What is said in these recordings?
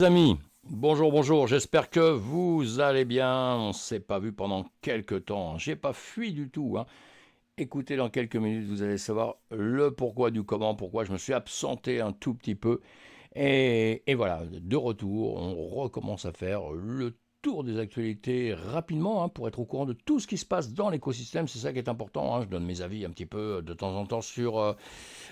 Amis, bonjour, bonjour, j'espère que vous allez bien. On s'est pas vu pendant quelques temps. J'ai pas fui du tout, hein. Écoutez, dans quelques minutes, vous allez savoir le pourquoi du comment, pourquoi je me suis absenté un tout petit peu. Et voilà, de retour, on recommence à faire le tour des actualités rapidement, hein, pour être au courant de tout ce qui se passe dans l'écosystème. C'est ça qui est important, hein. Je donne mes avis un petit peu de temps en temps sur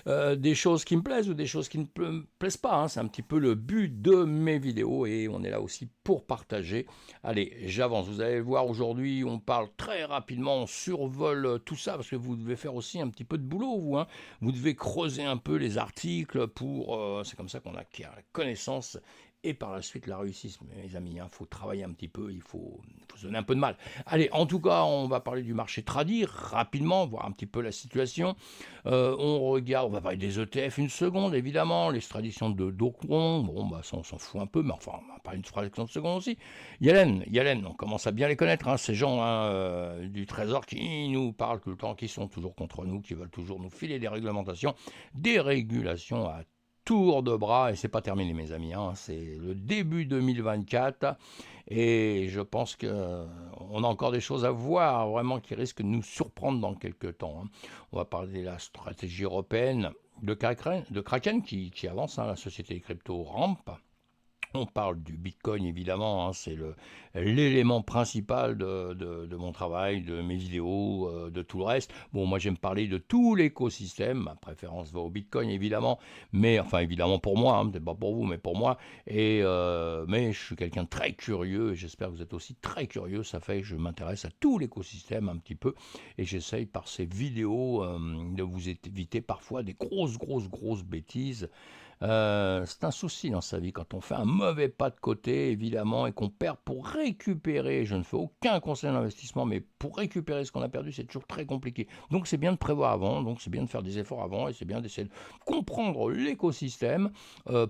des choses qui me plaisent ou des choses qui ne me plaisent pas, hein. C'est un petit peu le but de mes vidéos et on est là aussi pour partager. Allez, j'avance. Vous allez voir, aujourd'hui, on parle très rapidement, on survole tout ça parce que vous devez faire aussi un petit peu de boulot, vous, hein. Vous devez creuser un peu les articles pour... c'est comme ça qu'on acquiert la connaissance et par la suite la réussite, mes amis. Il faut travailler un petit peu, il faut se donner un peu de mal. Allez, en tout cas, on va parler du marché tradi rapidement, voir un petit peu la situation. On regarde, on va parler des ETF une seconde, évidemment, l'extradition de Docron, bon, bah, ça, on s'en fout un peu, mais enfin, on va parler une fraction de seconde aussi. Yellen, on commence à bien les connaître, hein, ces gens, hein, du Trésor qui nous parlent tout le temps, qui sont toujours contre nous, qui veulent toujours nous filer des réglementations, des régulations à tour de bras, et c'est pas terminé, mes amis, hein, c'est le début 2024, et je pense qu'on a encore des choses à voir, vraiment, qui risquent de nous surprendre dans quelques temps, hein. On va parler de la stratégie européenne de Kraken qui avance, hein, la société des cryptos rampe. On parle du Bitcoin, évidemment, hein, c'est l'élément principal de mon travail, de mes vidéos, de tout le reste. Bon, moi j'aime parler de tout l'écosystème, ma préférence va au Bitcoin, évidemment, mais enfin évidemment pour moi, hein, peut-être pas pour vous, mais pour moi. Mais je suis quelqu'un de très curieux, et j'espère que vous êtes aussi très curieux. Ça fait que je m'intéresse à tout l'écosystème un petit peu, et j'essaye par ces vidéos de vous éviter parfois des grosses bêtises. C'est un souci dans sa vie quand on fait un mauvais pas de côté, évidemment, et qu'on perd pour récupérer. Je ne fais aucun conseil d'investissement, mais pour récupérer ce qu'on a perdu, c'est toujours très compliqué. Donc c'est bien de prévoir avant, donc c'est bien de faire des efforts avant, et c'est bien d'essayer de comprendre l'écosystème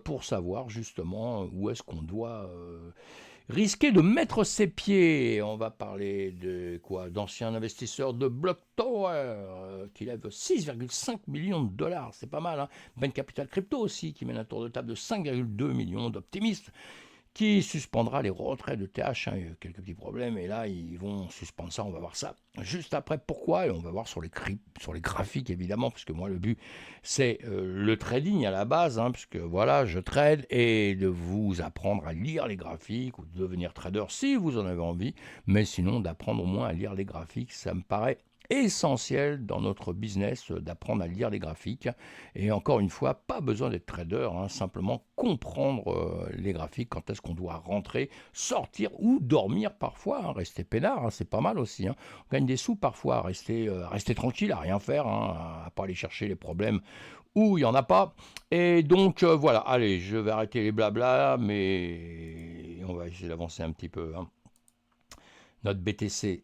pour savoir justement où est-ce qu'on doit risquer de mettre ses pieds. On va parler de quoi? D'anciens investisseurs de Block Tower qui lèvent 6,5 millions de dollars. C'est pas mal, hein. Ben Capital Crypto aussi qui mène un tour de table de 5,2 millions d'optimistes qui suspendra les retraits de TH, hein. Il y a quelques petits problèmes et là ils vont suspendre ça, on va voir ça juste après pourquoi, et on va voir sur les graphiques évidemment, parce que moi le but c'est le trading à la base, hein, parce que voilà, je trade, et de vous apprendre à lire les graphiques ou de devenir trader si vous en avez envie, mais sinon d'apprendre au moins à lire les graphiques, ça me paraît essentiel dans notre business, d'apprendre à lire les graphiques. Et encore une fois, pas besoin d'être trader, hein, simplement comprendre les graphiques, quand est-ce qu'on doit rentrer, sortir ou dormir parfois, hein, rester peinard, hein, c'est pas mal aussi, hein. On gagne des sous parfois à rester tranquille, à rien faire, hein, à pas aller chercher les problèmes où il n'y en a pas. Et donc voilà, allez, je vais arrêter les blabla, mais on va essayer d'avancer un petit peu, hein. Notre BTC,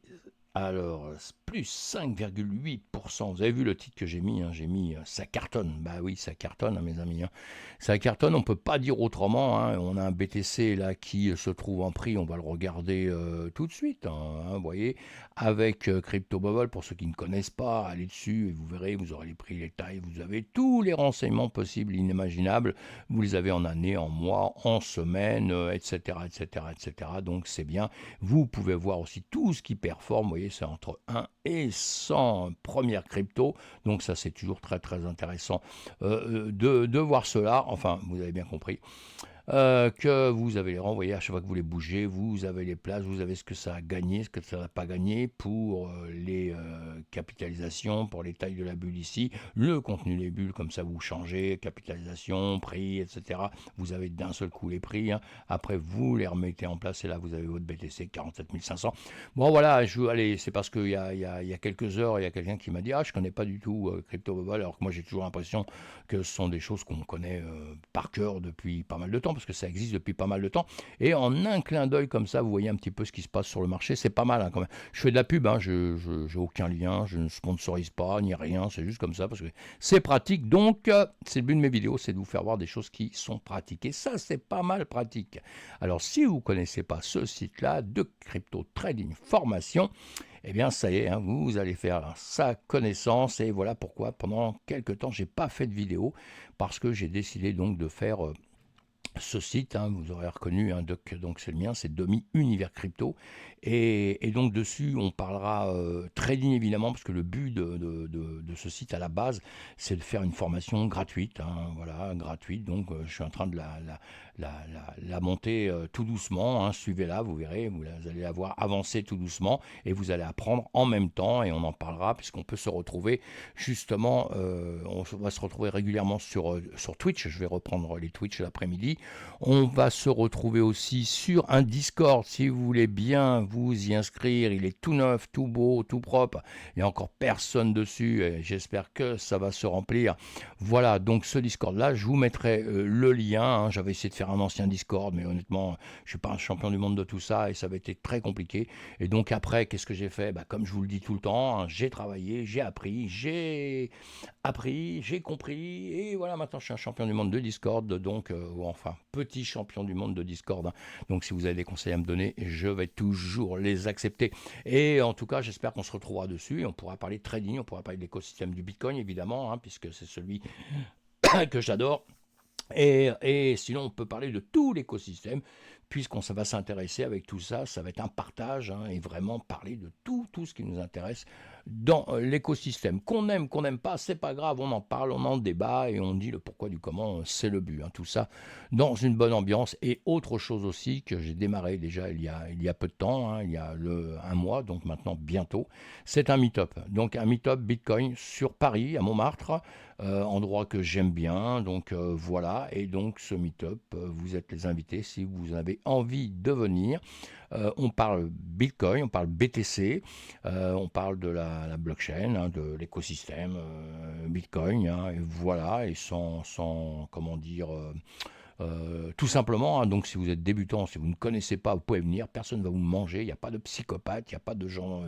alors, plus 5,8%. Vous avez vu le titre que j'ai mis, hein, j'ai mis ça cartonne. Bah oui, ça cartonne, hein, mes amis, hein. Ça cartonne, on peut pas dire autrement, hein. On a un BTC là qui se trouve en prix, on va le regarder tout de suite, hein, vous voyez, avec Crypto Bubble. Pour ceux qui ne connaissent pas, allez dessus et vous verrez, vous aurez les prix, les tailles, vous avez tous les renseignements possibles, inimaginables. Vous les avez en année, en mois, en semaine, etc., etc., etc. Donc c'est bien. Vous pouvez voir aussi tout ce qui performe, vous voyez, c'est entre 1 et 100 premières cryptos, donc ça c'est toujours très intéressant de voir cela, enfin vous avez bien compris. Que vous avez les renvoyés à chaque fois que vous les bougez, vous avez les places, vous avez ce que ça a gagné, ce que ça n'a pas gagné pour les capitalisations, pour les tailles de la bulle ici, le contenu des bulles, comme ça vous changez, capitalisation, prix, etc. Vous avez d'un seul coup les prix, hein. Après vous les remettez en place et là vous avez votre BTC 47 500. Bon voilà, allez, c'est parce qu'il y a quelques heures, il y a quelqu'un qui m'a dit « Ah, je connais pas du tout Crypto Bubble », alors que moi j'ai toujours l'impression que ce sont des choses qu'on connaît par cœur depuis pas mal de temps, parce que ça existe depuis pas mal de temps, et en un clin d'œil comme ça, vous voyez un petit peu ce qui se passe sur le marché, c'est pas mal, hein, quand même. Je fais de la pub, hein, j'ai aucun lien, je ne sponsorise pas, ni rien, c'est juste comme ça, parce que c'est pratique, donc c'est le but de mes vidéos, c'est de vous faire voir des choses qui sont pratiques, et ça c'est pas mal pratique. Alors si vous ne connaissez pas ce site-là, de Crypto Trading Formation, eh bien ça y est, hein, vous allez faire sa connaissance, et voilà pourquoi pendant quelques temps j'ai pas fait de vidéo, parce que j'ai décidé donc de faire ce site, hein, vous aurez reconnu, hein, donc c'est le mien, c'est Domi Univers Crypto. Et donc dessus, on parlera trading évidemment, parce que le but de ce site à la base, c'est de faire une formation gratuite. Hein, voilà, gratuite. Donc je suis en train de la monter tout doucement. Hein, suivez-la, vous verrez, vous allez la voir avancer tout doucement et vous allez apprendre en même temps. Et on en parlera, puisqu'on peut se retrouver justement, on va se retrouver régulièrement sur Twitch. Je vais reprendre les Twitch l'après-midi. On va se retrouver aussi sur un Discord si vous voulez bien vous y inscrire. Il est tout neuf, tout beau, tout propre. Il n'y a encore personne dessus et j'espère que ça va se remplir. Voilà, donc ce Discord-là, je vous mettrai le lien. Hein. J'avais essayé de faire un ancien Discord, mais honnêtement, je ne suis pas un champion du monde de tout ça et ça avait été très compliqué. Et donc après, qu'est-ce que j'ai fait? Comme je vous le dis tout le temps, hein, j'ai travaillé, j'ai appris, j'ai compris, et voilà, maintenant je suis un champion du monde de Discord, donc, ou enfin, petit champion du monde de Discord. Hein. Donc si vous avez des conseils à me donner, je vais toujours les accepter. Et en tout cas, j'espère qu'on se retrouvera dessus, et on pourra parler de trading, on pourra parler de l'écosystème du Bitcoin, évidemment, hein, puisque c'est celui que j'adore. Et sinon, on peut parler de tout l'écosystème, puisqu'on ça va s'intéresser avec tout ça, ça va être un partage, hein, et vraiment parler de tout ce qui nous intéresse dans l'écosystème. Qu'on n'aime pas, c'est pas grave, on en parle, on en débat, et on dit le pourquoi du comment, c'est le but. Hein, tout ça dans une bonne ambiance. Et autre chose aussi que j'ai démarré déjà il y a peu de temps, hein, il y a un mois, donc maintenant bientôt, c'est un meet-up. Donc un meet-up Bitcoin sur Paris, à Montmartre, endroit que j'aime bien, donc voilà, et donc ce meet-up, vous êtes les invités si vous avez envie de venir. On parle Bitcoin, on parle BTC, on parle de la blockchain, hein, de l'écosystème Bitcoin, hein, et voilà, et sans comment dire... tout simplement, hein, donc si vous êtes débutant, si vous ne connaissez pas, vous pouvez venir, personne ne va vous manger, il n'y a pas de psychopathes, il n'y a pas de gens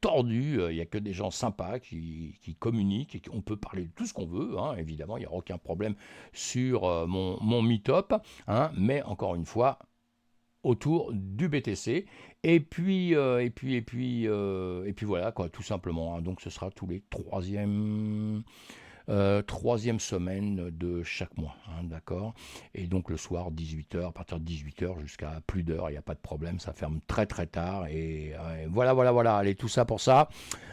tordus, il n'y a que des gens sympas qui communiquent, et on peut parler de tout ce qu'on veut, hein, évidemment, il n'y aura aucun problème sur mon meet-up, hein, mais encore une fois, autour du BTC, et puis voilà, quoi, tout simplement, hein, donc ce sera tous les troisième semaine de chaque mois, hein, d'accord. Et donc le soir, 18h, à partir de 18h jusqu'à plus d'heures, il n'y a pas de problème, ça ferme très très tard. Et voilà, allez, tout ça pour ça.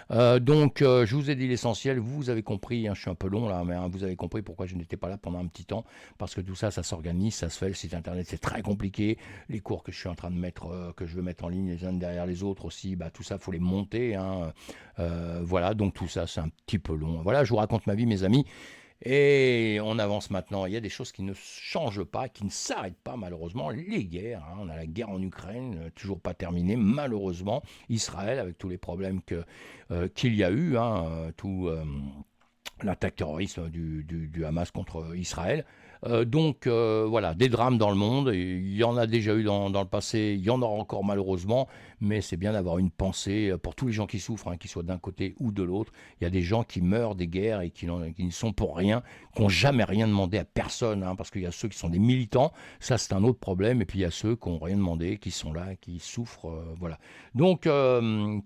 Donc je vous ai dit l'essentiel, vous avez compris, hein, je suis un peu long là, mais hein, vous avez compris pourquoi je n'étais pas là pendant un petit temps, parce que tout ça, ça s'organise, ça se fait, le site internet c'est très compliqué, les cours que je suis en train de mettre, que je veux mettre en ligne les uns derrière les autres aussi, tout ça, il faut les monter, hein, voilà, donc tout ça, c'est un petit peu long. Voilà, je vous raconte ma vie, mes amis. Et on avance maintenant. Il y a des choses qui ne changent pas, qui ne s'arrêtent pas, malheureusement. Les guerres, hein. On a la guerre en Ukraine, toujours pas terminée, malheureusement. Israël, avec tous les problèmes qu'il y a eu, hein, tout l'attaque terroriste du Hamas contre Israël. Donc voilà, des drames dans le monde, il y en a déjà eu dans le passé, il y en aura encore malheureusement, mais c'est bien d'avoir une pensée pour tous les gens qui souffrent, hein, qu'ils soient d'un côté ou de l'autre. Il y a des gens qui meurent des guerres et qui ne sont pour rien, qui n'ont jamais rien demandé à personne, hein, parce qu'il y a ceux qui sont des militants, ça c'est un autre problème, et puis il y a ceux qui n'ont rien demandé, qui sont là, qui souffrent, voilà. Donc,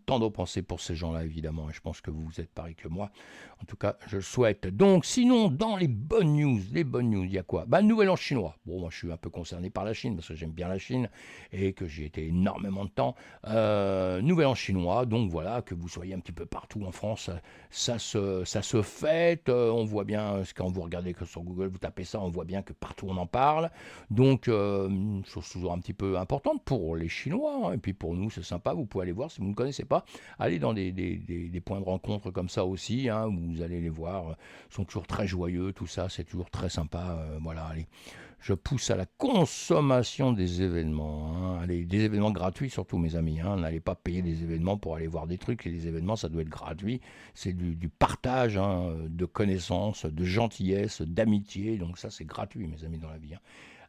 tendre pensées pour ces gens-là, évidemment, et je pense que vous êtes pareil que moi. En tout cas, je le souhaite. Donc, sinon, dans les bonnes news, il y a quoi? Nouvel an chinois. Bon, moi, je suis un peu concerné par la Chine, parce que j'aime bien la Chine, et que j'y étais énormément de temps. Nouvel an chinois, donc voilà, que vous soyez un petit peu partout en France, ça se fête. On voit bien, quand vous regardez que sur Google, vous tapez ça, on voit bien que partout on en parle. Donc, une chose toujours un petit peu importante pour les Chinois, hein, et puis pour nous, c'est sympa, vous pouvez aller voir si vous ne connaissez pas. Allez dans des points de rencontre comme ça aussi, hein, où vous allez les voir, ils sont toujours très joyeux, tout ça, c'est toujours très sympa. Voilà, allez, je pousse à la consommation des événements, hein. Allez, des événements gratuits surtout, mes amis, hein. N'allez pas payer des événements pour aller voir des trucs, et les événements, ça doit être gratuit, c'est du partage, hein, de connaissances, de gentillesse, d'amitié, donc ça c'est gratuit, mes amis, dans la vie, hein.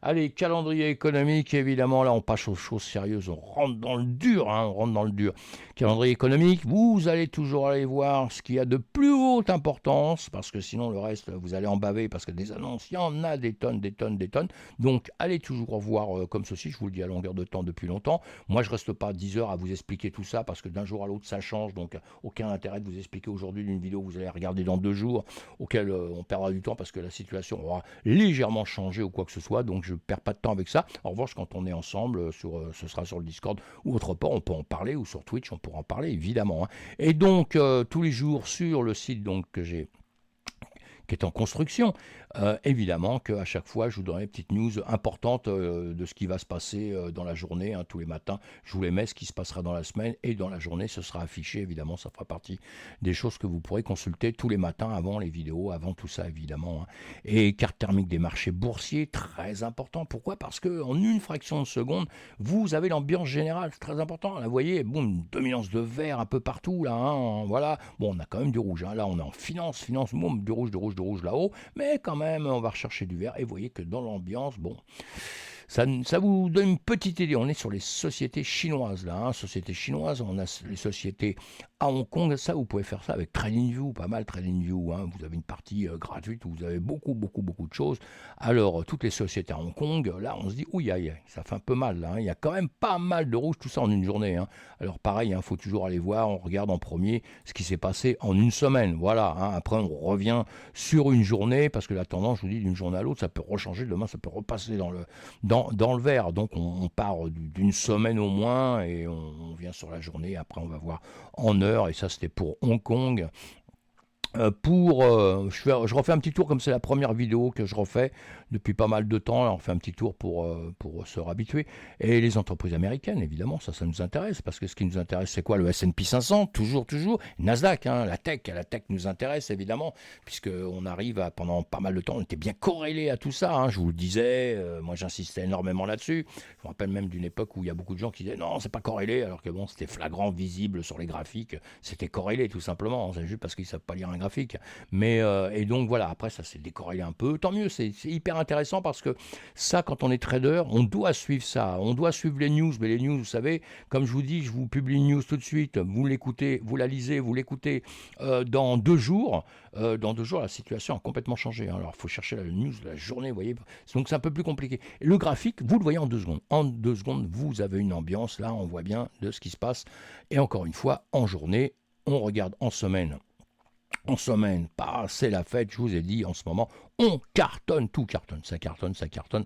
Allez, calendrier économique, évidemment, là on passe aux choses sérieuses, on rentre dans le dur, hein, on rentre dans le dur. Calendrier économique, vous allez toujours aller voir ce qu'il y a de plus haute importance, parce que sinon le reste, vous allez en baver, parce que des annonces, il y en a des tonnes, des tonnes, des tonnes. Donc allez toujours voir comme ceci, je vous le dis à longueur de temps depuis longtemps. Moi je reste pas 10 heures à vous expliquer tout ça, parce que d'un jour à l'autre ça change, donc aucun intérêt de vous expliquer aujourd'hui d'une vidéo que vous allez regarder dans 2 jours, auquel on perdra du temps, parce que la situation aura légèrement changé ou quoi que ce soit, donc je ne perds pas de temps avec ça. En revanche, quand on est ensemble, ce sera sur le Discord ou autre part, on peut en parler, ou sur Twitch, on pourra en parler, évidemment. Hein. Et donc, tous les jours sur le site donc, qui est en construction. Évidemment qu'à chaque fois, je vous donnerai une petite news importante de ce qui va se passer dans la journée. Hein, tous les matins, je vous les mets, ce qui se passera dans la semaine. Et dans la journée, ce sera affiché, évidemment. Ça fera partie des choses que vous pourrez consulter tous les matins, avant les vidéos, avant tout ça, évidemment. Hein. Et carte thermique des marchés boursiers, très important. Pourquoi? Parce qu'en une fraction de seconde, vous avez l'ambiance générale. C'est très important. Là, vous voyez, boum, une dominance de vert un peu partout. Là, hein, voilà. Bon, on a quand même du rouge. Hein. Là, on est en finance, boum, du rouge là-haut. Mais quand même, on va rechercher du vert. Et vous voyez que dans l'ambiance, bon, ça vous donne une petite idée. On est sur les sociétés chinoises, là. Hein. Sociétés chinoises, on a les sociétés à Hong Kong. Ça, vous pouvez faire ça avec TradingView, pas mal TradingView. Hein. Vous avez une partie gratuite où vous avez beaucoup de choses. Alors, toutes les sociétés à Hong Kong, là, on se dit, ouïe, aïe, ça fait un peu mal. Là, hein. Il y a quand même pas mal de rouge, tout ça en une journée. Hein. Alors, pareil, il faut toujours aller voir. On regarde en premier ce qui s'est passé en une semaine. Voilà. Hein. Après, on revient sur une journée, parce que la tendance, je vous dis, d'une journée à l'autre, ça peut rechanger. Demain, ça peut repasser dans le vert. Donc, on part d'une semaine au moins et on vient sur la journée. Après, on va voir en heure. Et ça, c'était pour Hong Kong. Je refais un petit tour, comme c'est la première vidéo que je refais depuis pas mal de temps. Là, on fait un petit tour pour se réhabituer. Et les entreprises américaines, évidemment, ça nous intéresse, parce que ce qui nous intéresse, c'est quoi? Le S&P 500, toujours. Nasdaq, hein, la tech nous intéresse, évidemment, puisqu'on arrive pendant pas mal de temps, on était bien corrélé à tout ça. Hein, je vous le disais, moi j'insistais énormément là-dessus. Je me rappelle même d'une époque où il y a beaucoup de gens qui disaient non, c'est pas corrélé, alors que bon, c'était flagrant, visible sur les graphiques. C'était corrélé, tout simplement. C'est juste parce qu'ils ne savent pas lire un graphique. Mais, et donc voilà, après ça s'est décorrélé un peu. Tant mieux, c'est hyper intéressant, parce que ça, quand on est trader, on doit suivre ça. On doit suivre les news. Mais les news, vous savez, comme je vous dis, je vous publie une news tout de suite. Vous l'écoutez, vous la lisez, vous l'écoutez dans 2 jours. Dans 2 jours, la situation a complètement changé. Hein. Alors, il faut chercher la news de la journée, vous voyez. Donc, c'est un peu plus compliqué. Le graphique, vous le voyez en 2 secondes. En 2 secondes, vous avez une ambiance. Là, on voit bien de ce qui se passe. Et encore une fois, en journée, on regarde en semaine. En semaine, c'est la fête, je vous ai dit, en ce moment, on cartonne, tout cartonne, ça cartonne,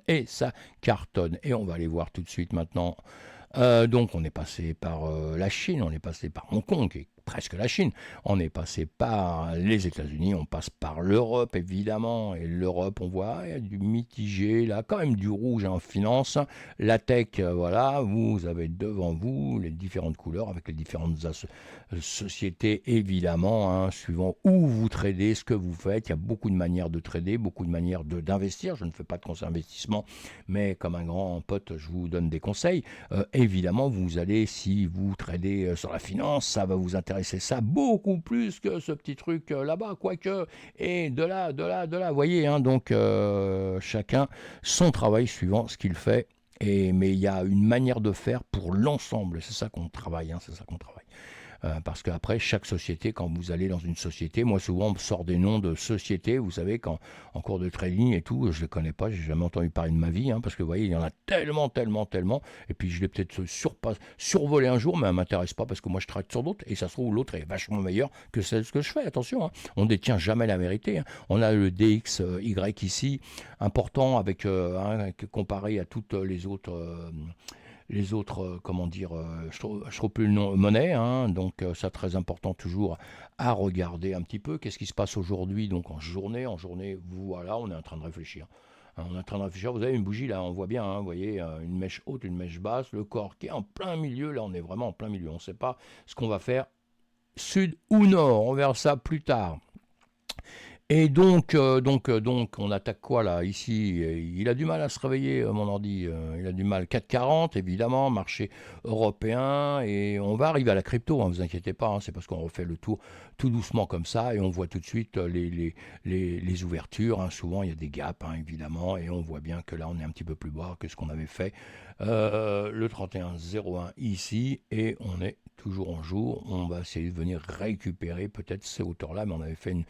et ça cartonne. Et on va aller voir tout de suite maintenant. Donc on est passé par la Chine, on est passé par Hong Kong, qui est presque la Chine, on est passé par les États-Unis, on passe par l'Europe, évidemment, et l'Europe, on voit, il y a du mitigé, là, quand même du rouge en finance. La tech, voilà, vous avez devant vous les différentes couleurs avec les différentes sociétés, évidemment, hein, suivant où vous tradez, ce que vous faites. Il y a beaucoup de manières de trader, beaucoup de manières d'investir. Je ne fais pas de conseil d'investissement, mais comme un grand pote, je vous donne des conseils. Évidemment, vous allez, si vous tradez sur la finance, ça va vous intéresser ça beaucoup plus que ce petit truc là-bas, quoique, et de là, vous voyez, hein, donc chacun son travail suivant ce qu'il fait, mais il y a une manière de faire pour l'ensemble, c'est ça qu'on travaille, hein, c'est ça qu'on travaille. Parce qu'après, chaque société, quand vous allez dans une société, moi souvent on me sort des noms de sociétés, vous savez, en cours de trading et tout, je ne les connais pas, j'ai jamais entendu parler de ma vie, hein, parce que vous voyez, il y en a tellement, et puis je l'ai peut-être survolé un jour, mais elle ne m'intéresse pas, parce que moi je trade sur d'autres, et ça se trouve l'autre est vachement meilleur que celle que je fais, attention, hein, on ne détient jamais la vérité. Hein. On a le DXY ici, important, avec comparé à toutes les autres, comment dire, je trouve plus le nom, monnaie, hein, donc ça très important toujours à regarder un petit peu, qu'est-ce qui se passe aujourd'hui, donc en journée, voilà, on est en train de réfléchir. Hein, on est en train de réfléchir, vous avez une bougie là, on voit bien, hein, vous voyez, une mèche haute, une mèche basse, le corps qui est en plein milieu, là on est vraiment en plein milieu, on ne sait pas ce qu'on va faire, sud ou nord, on verra ça plus tard. Et donc, on attaque quoi là? Ici, il a du mal à se réveiller, mon ordi. Il a du mal. 4,40, évidemment, marché européen. Et on va arriver à la crypto, hein, vous inquiétez pas. Hein, c'est parce qu'on refait le tour tout doucement comme ça. Et on voit tout de suite les ouvertures. Hein, souvent, il y a des gaps, hein, évidemment. Et on voit bien que là, on est un petit peu plus bas que ce qu'on avait fait. Le 31,01 ici. Et on est toujours en jour. On va essayer de venir récupérer peut-être ces hauteurs-là. Mais on avait fait une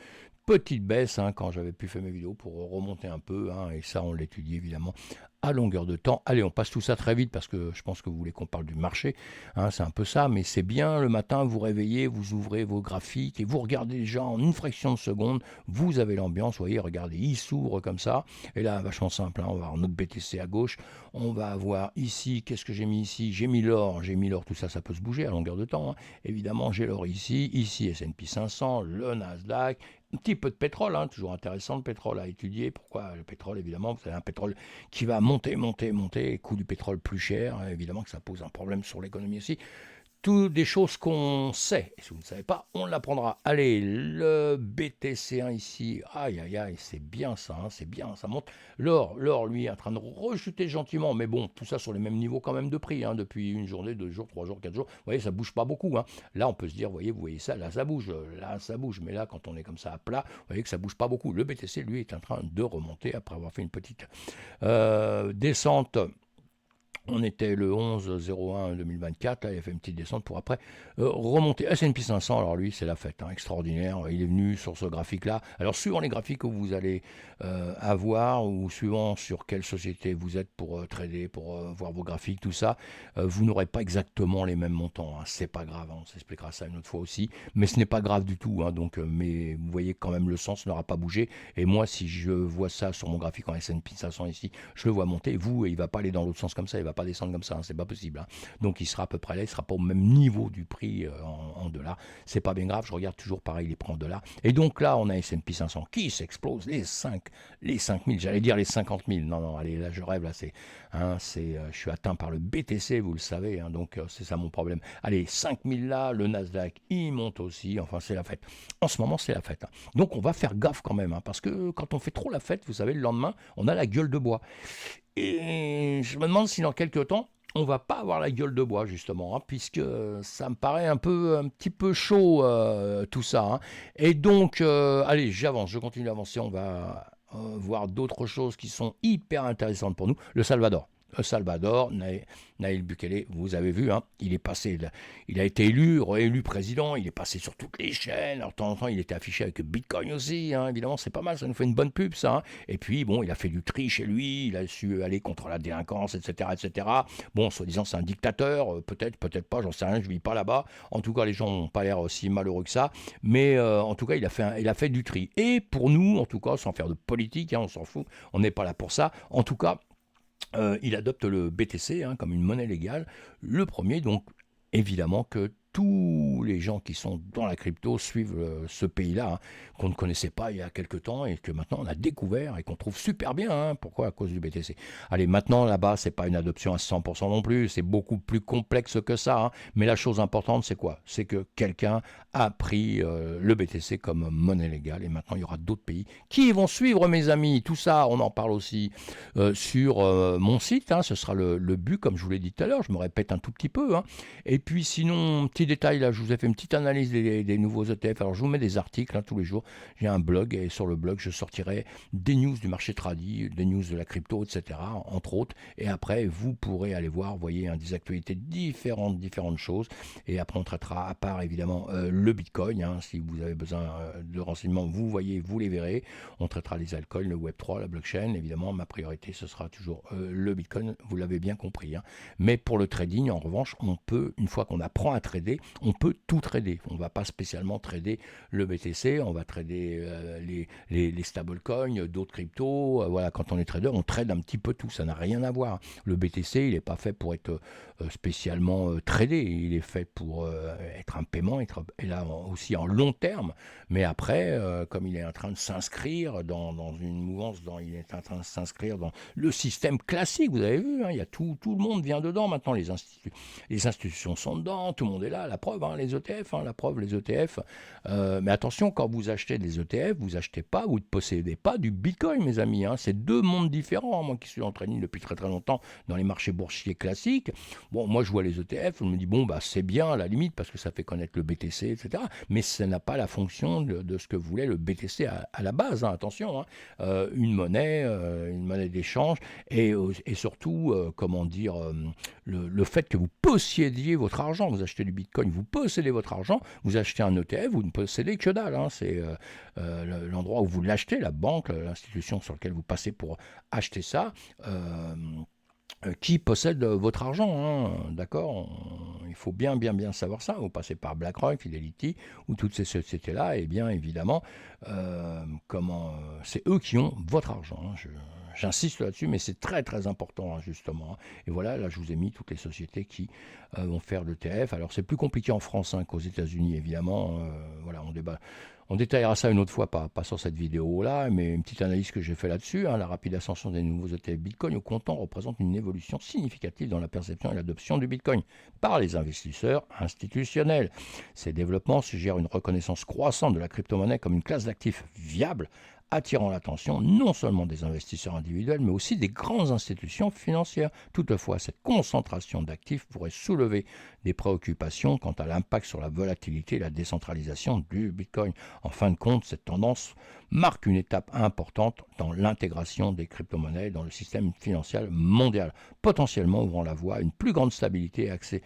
petite baisse, hein, quand j'avais pu faire mes vidéos, pour remonter un peu, hein, et ça on l'étudie évidemment à longueur de temps. Allez, on passe tout ça très vite parce que je pense que vous voulez qu'on parle du marché, hein, c'est un peu ça, mais c'est bien le matin, vous réveillez, vous ouvrez vos graphiques et vous regardez déjà en une fraction de seconde, vous avez l'ambiance, vous voyez, regardez, il s'ouvre comme ça, et là, vachement simple, hein, on va avoir notre BTC à gauche, on va avoir ici, qu'est-ce que j'ai mis ici? J'ai mis l'or, tout ça, ça peut se bouger à longueur de temps, hein. Évidemment, j'ai l'or ici S&P 500, le Nasdaq, un petit peu de pétrole, hein, toujours intéressant le pétrole à étudier. Pourquoi le pétrole? Évidemment, vous avez un pétrole qui va monter, et coût du pétrole plus cher. Évidemment que ça pose un problème sur l'économie aussi. Toutes des choses qu'on sait. Et si vous ne savez pas, on l'apprendra. Allez, le BTC1 ici, aïe aïe aïe, c'est bien ça, hein, c'est bien, ça monte. L'or, lui, est en train de rechuter gentiment, mais bon, tout ça sur les mêmes niveaux quand même de prix, hein, depuis une journée, 2 jours, 3 jours, 4 jours. Vous voyez, ça bouge pas beaucoup, hein. Là, on peut se dire, vous voyez ça, là ça bouge, mais là, quand on est comme ça à plat, vous voyez que ça bouge pas beaucoup. Le BTC, lui, est en train de remonter après avoir fait une petite descente. On était le 11-01 2024, là, il a fait une petite descente pour après remonter. S&P 500, alors lui, c'est la fête, hein, extraordinaire. Il est venu sur ce graphique-là. Alors, suivant les graphiques que vous allez avoir, ou suivant sur quelle société vous êtes pour trader, pour voir vos graphiques, tout ça, vous n'aurez pas exactement les mêmes montants, hein. C'est pas grave, hein, on s'expliquera ça une autre fois aussi, mais ce n'est pas grave du tout, hein, donc, mais vous voyez quand même le sens n'aura pas bougé. Et moi, si je vois ça sur mon graphique en S&P 500 ici, je le vois monter. Vous, il ne va pas aller dans l'autre sens comme ça, il va pas descendre comme ça, hein, c'est pas possible, hein. Donc il sera à peu près là, il sera pas au même niveau du prix en dollars. C'est pas bien grave, je regarde toujours pareil les prix en dollars. Et donc là, on a S&P 500 qui s'explose, les 5000, j'allais dire les 50 000. Non, allez, là je rêve, là je suis atteint par le BTC, vous le savez, hein, donc c'est ça mon problème. Allez, 5000 là, le Nasdaq, il monte aussi, enfin c'est la fête. En ce moment, c'est la fête, hein. Donc on va faire gaffe quand même, hein, parce que quand on fait trop la fête, vous savez, le lendemain, on a la gueule de bois. Et je me demande si dans quelques temps, on va pas avoir la gueule de bois justement, hein, puisque ça me paraît un petit peu chaud tout ça, hein. Et donc, allez, je continue d'avancer, on va voir d'autres choses qui sont hyper intéressantes pour nous. Le Salvador. Naïl Bukele, vous avez vu, hein, il est passé, il a été réélu président, il est passé sur toutes les chaînes. Alors de temps en temps, il était affiché avec Bitcoin aussi, hein, évidemment, c'est pas mal, ça nous fait une bonne pub, ça, hein. Et puis, bon, il a fait du tri chez lui, il a su aller contre la délinquance, etc. Bon, soi-disant, c'est un dictateur, peut-être pas, j'en sais rien, je vis pas là-bas. En tout cas, les gens n'ont pas l'air aussi malheureux que ça, mais en tout cas, il a fait du tri. Et pour nous, en tout cas, sans faire de politique, hein, on s'en fout, on n'est pas là pour ça. En tout cas, il adopte le BTC, hein, comme une monnaie légale, le premier, donc évidemment que tous les gens qui sont dans la crypto suivent ce pays-là, hein, qu'on ne connaissait pas il y a quelques temps et que maintenant on a découvert et qu'on trouve super bien, hein. Pourquoi? À cause du BTC. Allez, maintenant là-bas, c'est pas une adoption à 100% non plus, c'est beaucoup plus complexe que ça, hein. Mais la chose importante, c'est quoi? C'est que quelqu'un a pris le BTC comme monnaie légale et maintenant il y aura d'autres pays qui vont suivre, mes amis. Tout ça, on en parle aussi sur mon site, hein. Ce sera le but, comme je vous l'ai dit tout à l'heure, je me répète un tout petit peu, hein. Et puis sinon, petit détail, là, je vous ai fait une petite analyse des nouveaux ETF. Alors je vous mets des articles, hein, tous les jours. J'ai un blog et sur le blog, je sortirai des news du marché tradi, des news de la crypto, etc., entre autres. Et après, vous pourrez aller voir, vous voyez, hein, des actualités différentes choses. Et après, on traitera à part, évidemment, le Bitcoin, hein. Si vous avez besoin de renseignements, vous les verrez. On traitera les altcoins, le Web3, la blockchain. Évidemment, ma priorité, ce sera toujours le Bitcoin, vous l'avez bien compris, hein. Mais pour le trading, en revanche, on peut, une fois qu'on apprend à trader, on peut tout trader. On ne va pas spécialement trader le BTC, on va trader les stablecoins, d'autres cryptos. Voilà, quand on est trader, on trade un petit peu tout, ça n'a rien à voir. Le BTC, il n'est pas fait pour être spécialement tradé, il est fait pour être un paiement, et là aussi en long terme. Mais après, comme il est en train de s'inscrire dans une mouvance, il est en train de s'inscrire dans le système classique, vous avez vu, hein, il y a tout le monde vient dedans maintenant, les institutions sont dedans, tout le monde est là, la preuve, hein, les ETF, hein, les ETF. Mais attention, quand vous achetez des ETF, vous achetez pas, vous ne possédez pas du Bitcoin, mes amis, hein. C'est deux mondes différents. Moi qui suis en trading depuis très longtemps dans les marchés boursiers classiques, bon, moi je vois les ETF, je me dis bon, bah c'est bien à la limite parce que ça fait connaître le BTC, etc. Mais ça n'a pas la fonction de ce que voulait le BTC à la base, hein, attention, hein. Une monnaie d'échange et surtout, comment dire, le fait que vous possédiez votre argent, vous achetez du Bitcoin, vous possédez votre argent, vous achetez un ETF, vous ne possédez que dalle. Hein. C'est l'endroit où vous l'achetez, la banque, l'institution sur laquelle vous passez pour acheter ça. Qui possède votre argent, hein, d'accord. Il faut bien savoir ça. Vous passez par BlackRock, Fidelity ou toutes ces sociétés-là, et bien évidemment, c'est eux qui ont votre argent. Hein. J'insiste là-dessus, mais c'est très très important, hein, justement. Hein. Et voilà, là je vous ai mis toutes les sociétés qui vont faire l'ETF. Alors c'est plus compliqué en France, hein, qu'aux États-Unis, évidemment. Voilà, on détaillera ça une autre fois, pas sur cette vidéo-là, mais une petite analyse que j'ai fait là-dessus. Hein, la rapide ascension des nouveaux ETF Bitcoin au comptant représente une évolution significative dans la perception et l'adoption du Bitcoin par les investisseurs institutionnels. Ces développements suggèrent une reconnaissance croissante de la crypto-monnaie comme une classe d'actifs viable, attirant l'attention non seulement des investisseurs individuels, mais aussi des grandes institutions financières. Toutefois, cette concentration d'actifs pourrait soulever des préoccupations quant à l'impact sur la volatilité et la décentralisation du Bitcoin. En fin de compte, cette tendance marque une étape importante dans l'intégration des crypto-monnaies dans le système financier mondial, potentiellement ouvrant la voie à une plus grande stabilité et accès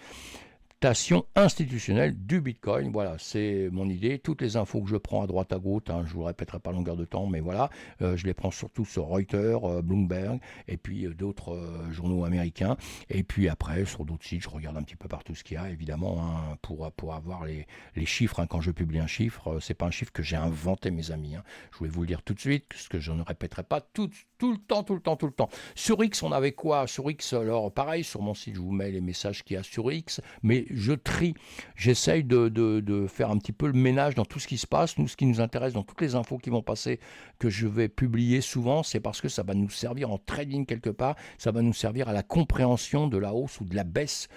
institutionnelle du Bitcoin. Voilà, c'est mon idée. Toutes les infos que je prends à droite à gauche, hein, je ne vous le répéterai pas à longueur de temps, mais voilà, je les prends surtout sur Reuters, Bloomberg, et puis d'autres journaux américains. Et puis après, sur d'autres sites, je regarde un petit peu partout ce qu'il y a, évidemment, hein, pour avoir les chiffres. Hein. Quand je publie un chiffre, c'est pas un chiffre que j'ai inventé, mes amis. Hein. Je voulais vous le dire tout de suite, parce que je ne répéterai pas tout le temps. Sur X, on avait quoi? Sur X, alors pareil, sur mon site, je vous mets les messages qu'il y a sur X, mais je trie, j'essaye de faire un petit peu le ménage dans tout ce qui se passe, nous, ce qui nous intéresse, dans toutes les infos qui vont passer, que je vais publier souvent, c'est parce que ça va nous servir en trading quelque part, ça va nous servir à la compréhension de la hausse ou de la baisse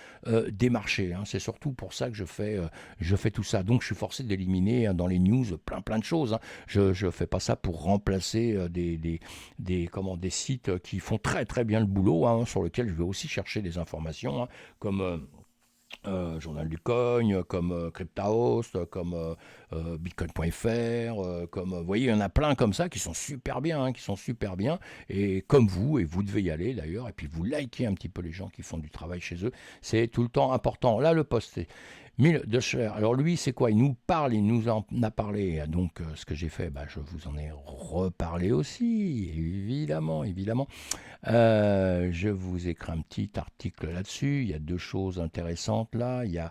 des marchés. Hein. C'est surtout pour ça que je fais tout ça. Donc je suis forcé d'éliminer hein, dans les news plein de choses. Hein. Je ne fais pas ça pour remplacer des sites qui font très très bien le boulot, hein, sur lesquels je vais aussi chercher des informations, hein, comme Journal du Coin, comme Cryptahost, comme Bitcoin.fr, comme vous voyez, il y en a plein comme ça qui sont super bien, hein, et comme vous, et vous devez y aller d'ailleurs, et puis vous likez un petit peu les gens qui font du travail chez eux, c'est tout le temps important. Là, le post, c'est Mille de Cher. Alors lui, c'est quoi? Il nous parle, il nous en a parlé. Donc ce que j'ai fait, je vous en ai reparlé aussi, évidemment. Je vous écris un petit article là-dessus. Il y a deux choses intéressantes là. Il y a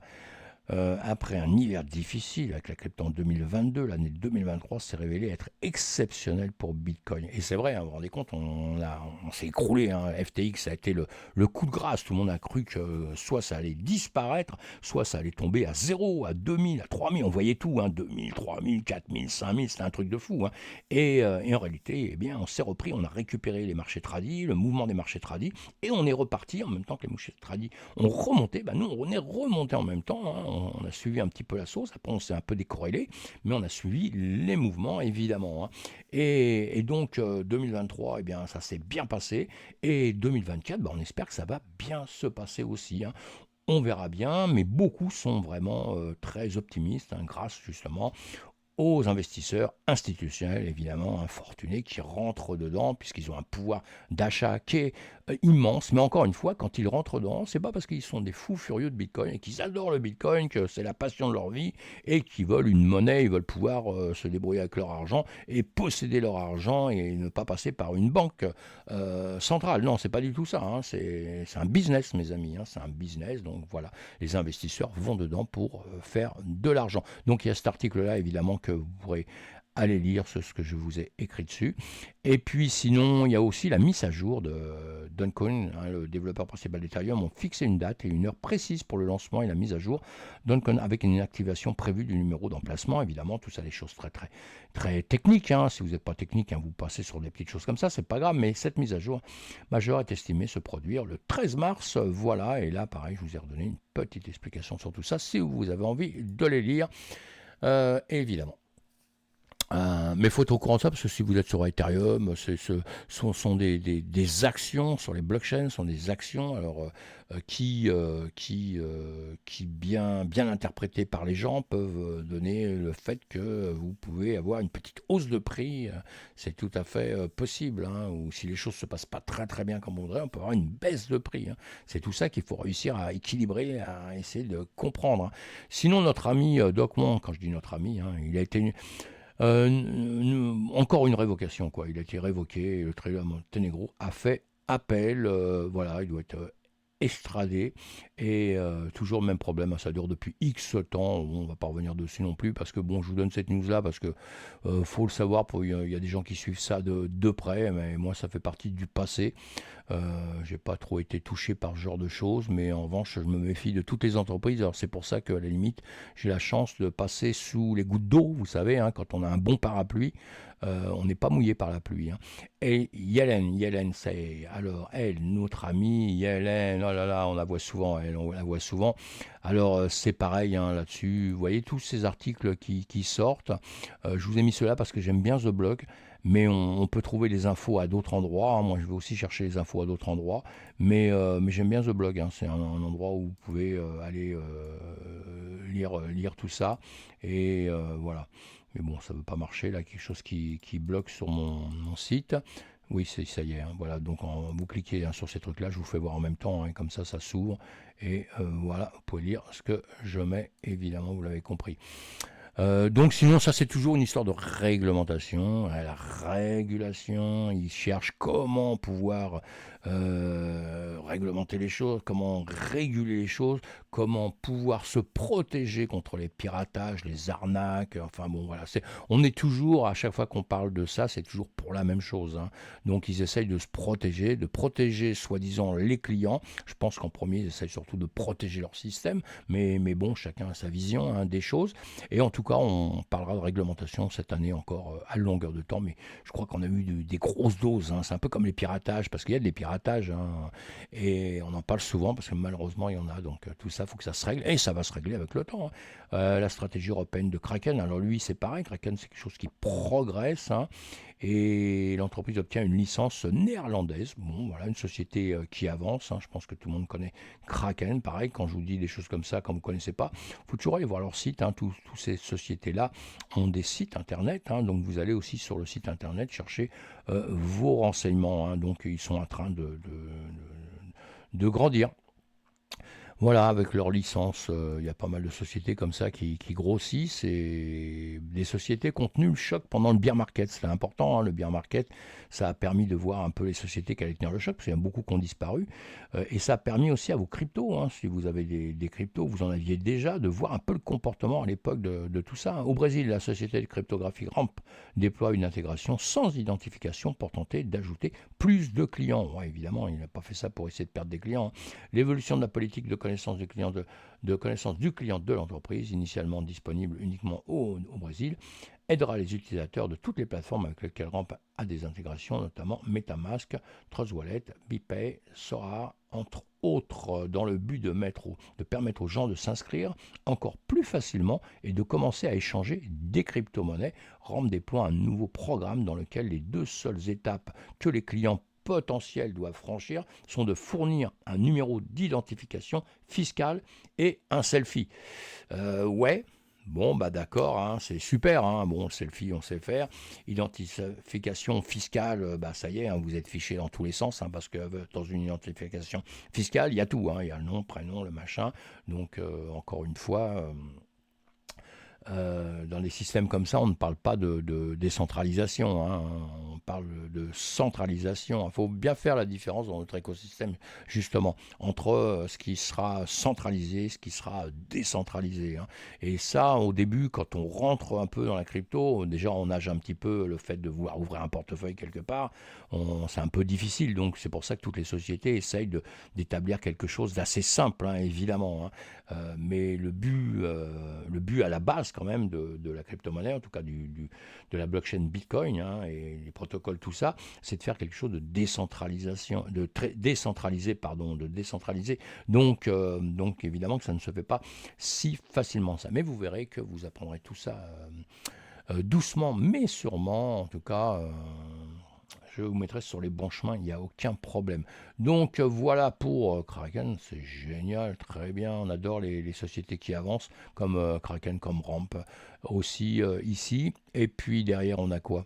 après un hiver difficile avec la crypto en 2022, l'année 2023 s'est révélée être exceptionnelle pour Bitcoin. Et c'est vrai, hein, vous vous rendez compte, on s'est écroulé. Hein. FTX, ça a été le coup de grâce. Tout le monde a cru que soit ça allait disparaître, soit ça allait tomber à 0, à 2000, à 3000. On voyait tout, hein, 2000, 3000, 4000, 5000, c'était un truc de fou. Hein. Et en réalité, eh bien, on s'est repris, on a récupéré les marchés tradis, le mouvement des marchés tradis, et on est reparti en même temps que les marchés tradis ont remonté. Nous, on est remonté en même temps. Hein. On a suivi un petit peu la sauce, après on s'est un peu décorrélé, mais on a suivi les mouvements évidemment. Hein. Et donc 2023, eh bien, ça s'est bien passé, et 2024, on espère que ça va bien se passer aussi. Hein. On verra bien, mais beaucoup sont vraiment très optimistes, hein, grâce justement aux investisseurs institutionnels, évidemment, infortunés, qui rentrent dedans, puisqu'ils ont un pouvoir d'achat qui est immense. Mais encore une fois, quand ils rentrent dedans, c'est pas parce qu'ils sont des fous furieux de Bitcoin et qu'ils adorent le Bitcoin, que c'est la passion de leur vie, et qu'ils veulent une monnaie, ils veulent pouvoir se débrouiller avec leur argent, et posséder leur argent, et ne pas passer par une banque centrale. Non, c'est pas du tout ça. Hein. C'est un business, mes amis. Hein. C'est un business, donc voilà. Les investisseurs vont dedans pour faire de l'argent. Donc il y a cet article-là, évidemment, que vous pourrez aller lire ce que je vous ai écrit dessus. Et puis sinon, il y a aussi la mise à jour de Duncoin, hein, le développeur principal d'Ethereum, ont fixé une date et une heure précise pour le lancement et la mise à jour Duncoin, avec une activation prévue du numéro d'emplacement. Évidemment, tout ça, des choses très très très techniques. Hein. Si vous n'êtes pas technique, hein, vous passez sur des petites choses comme ça, c'est pas grave. Mais cette mise à jour majeure est estimée se produire le 13 mars. Voilà, et là, pareil, je vous ai redonné une petite explication sur tout ça, si vous avez envie de les lire, évidemment. Mais il faut être au courant de ça parce que si vous êtes sur Ethereum, sont des actions sur les blockchains, sont des actions qui bien interprétées par les gens peuvent donner le fait que vous pouvez avoir une petite hausse de prix. C'est tout à fait possible. Hein, ou si les choses se passent pas très très bien comme on voudrait, on peut avoir une baisse de prix. Hein. C'est tout ça qu'il faut réussir à équilibrer, à essayer de comprendre. Hein. Sinon, notre ami Doc Wong, quand je dis notre ami, hein, il a été encore une révocation, quoi. Il a été révoqué. Le trailer Monténégro a fait appel. Voilà, il doit être extradé. Et toujours le même problème. Hein, ça dure depuis X temps. On va pas revenir dessus non plus parce que bon, je vous donne cette news-là parce que faut le savoir. Il y a des gens qui suivent ça de près, mais moi, ça fait partie du passé. J'ai pas trop été touché par ce genre de choses, mais en revanche, je me méfie de toutes les entreprises. Alors c'est pour ça qu'à la limite, j'ai la chance de passer sous les gouttes d'eau, vous savez, hein, quand on a un bon parapluie, on n'est pas mouillé par la pluie. Hein. Et Yellen, c'est alors elle, notre amie Yellen, oh là là, on la voit souvent, on la voit souvent. Alors c'est pareil hein, là-dessus. Vous voyez tous ces articles qui sortent. Je vous ai mis cela parce que j'aime bien The Blog. Mais on peut trouver les infos à d'autres endroits. Hein. Moi, je vais aussi chercher les infos à d'autres endroits. Mais j'aime bien The Blog. Hein. C'est un endroit où vous pouvez aller lire tout ça. Et voilà. Mais bon, ça ne veut pas marcher. Là, quelque chose qui bloque sur mon site. Oui, ça y est. Hein. Voilà. Donc, vous cliquez hein, sur ces trucs-là. Je vous fais voir en même temps. Hein. Comme ça s'ouvre. Et voilà, vous pouvez lire ce que je mets. Évidemment, vous l'avez compris. Donc sinon, ça c'est toujours une histoire de réglementation. La régulation, ils cherchent comment pouvoir réglementer les choses, comment réguler les choses, comment pouvoir se protéger contre les piratages, les arnaques. Enfin bon, voilà. On est toujours, à chaque fois qu'on parle de ça, c'est toujours pour la même chose. Hein. Donc ils essayent de se protéger, de protéger soi-disant les clients. Je pense qu'en premier, ils essayent surtout de protéger leur système. Mais bon, chacun a sa vision hein, des choses. Et en tout cas, on parlera de réglementation cette année encore à longueur de temps, mais je crois qu'on a eu des grosses doses. Hein. C'est un peu comme les piratages, parce qu'il y a des piratages, hein, et on en parle souvent, parce que malheureusement, il y en a. Donc tout ça, il faut que ça se règle, et ça va se régler avec le temps. Hein. La stratégie européenne de Kraken, alors lui, c'est pareil, Kraken, c'est quelque chose qui progresse, hein, et l'entreprise obtient une licence néerlandaise. Bon, voilà, une société qui avance. Hein. Je pense que tout le monde connaît Kraken. Pareil, quand je vous dis des choses comme ça, quand vous ne connaissez pas, il faut toujours aller voir leur site. Hein. Tous ces sociétés-là ont des sites internet. Hein. Donc vous allez aussi sur le site internet chercher vos renseignements. Hein. Donc ils sont en train de grandir. Voilà, avec leur licence, il y a pas mal de sociétés comme ça qui grossissent et des sociétés qui ont tenu le choc pendant le bear market. C'était important, hein, le bear market, ça a permis de voir un peu les sociétés qui allaient tenir le choc, parce qu'il y a beaucoup qui ont disparu. Et ça a permis aussi à vos cryptos, hein, si vous avez des cryptos, vous en aviez déjà, de voir un peu le comportement à l'époque de tout ça. Hein. Au Brésil, la société de cryptographie Ramp déploie une intégration sans identification pour tenter d'ajouter plus de clients. Ouais, évidemment, il n'a pas fait ça pour essayer de perdre des clients. Hein. L'évolution de la politique de connaissance du client de connaissance du client de l'entreprise, initialement disponible uniquement au Brésil, aidera les utilisateurs de toutes les plateformes avec lesquelles Ramp a des intégrations, notamment MetaMask, Trust Wallet, BitPay, Sora, entre autres, dans le but de permettre aux gens de s'inscrire encore plus facilement et de commencer à échanger des crypto-monnaies. Ramp déploie un nouveau programme dans lequel les deux seules étapes que les clients potentiels doivent franchir sont de fournir un numéro d'identification fiscale et un selfie. Ouais. Bon, bah d'accord, hein, c'est super. Hein, bon, selfie, on sait faire. Identification fiscale, bah ça y est, hein, vous êtes fiché dans tous les sens, hein, parce que dans une identification fiscale, il y a tout. Hein, il y a le nom, prénom, le machin. Donc, encore une fois, dans des systèmes comme ça, on ne parle pas de décentralisation, hein, on parle de centralisation. Il faut bien faire la différence dans notre écosystème, justement, entre ce qui sera centralisé, ce qui sera décentralisé. Hein. Et ça, au début, quand on rentre un peu dans la crypto, déjà on nage un petit peu le fait de vouloir ouvrir un portefeuille quelque part, c'est un peu difficile. Donc c'est pour ça que toutes les sociétés essayent d'établir quelque chose d'assez simple, hein, évidemment. Hein. Mais le but à la base quand même de la crypto-monnaie, en tout cas de la blockchain Bitcoin hein, et les protocoles, tout ça, c'est de faire quelque chose de décentralisation, de décentralisé. Donc évidemment que ça ne se fait pas si facilement ça. Mais vous verrez que vous apprendrez tout ça doucement mais sûrement, en tout cas, je vous mettrai sur les bons chemins, il n'y a aucun problème. Donc voilà pour Kraken, c'est génial, très bien, on adore les sociétés qui avancent, comme Kraken, comme Ramp, aussi ici. Et puis derrière, on a quoi?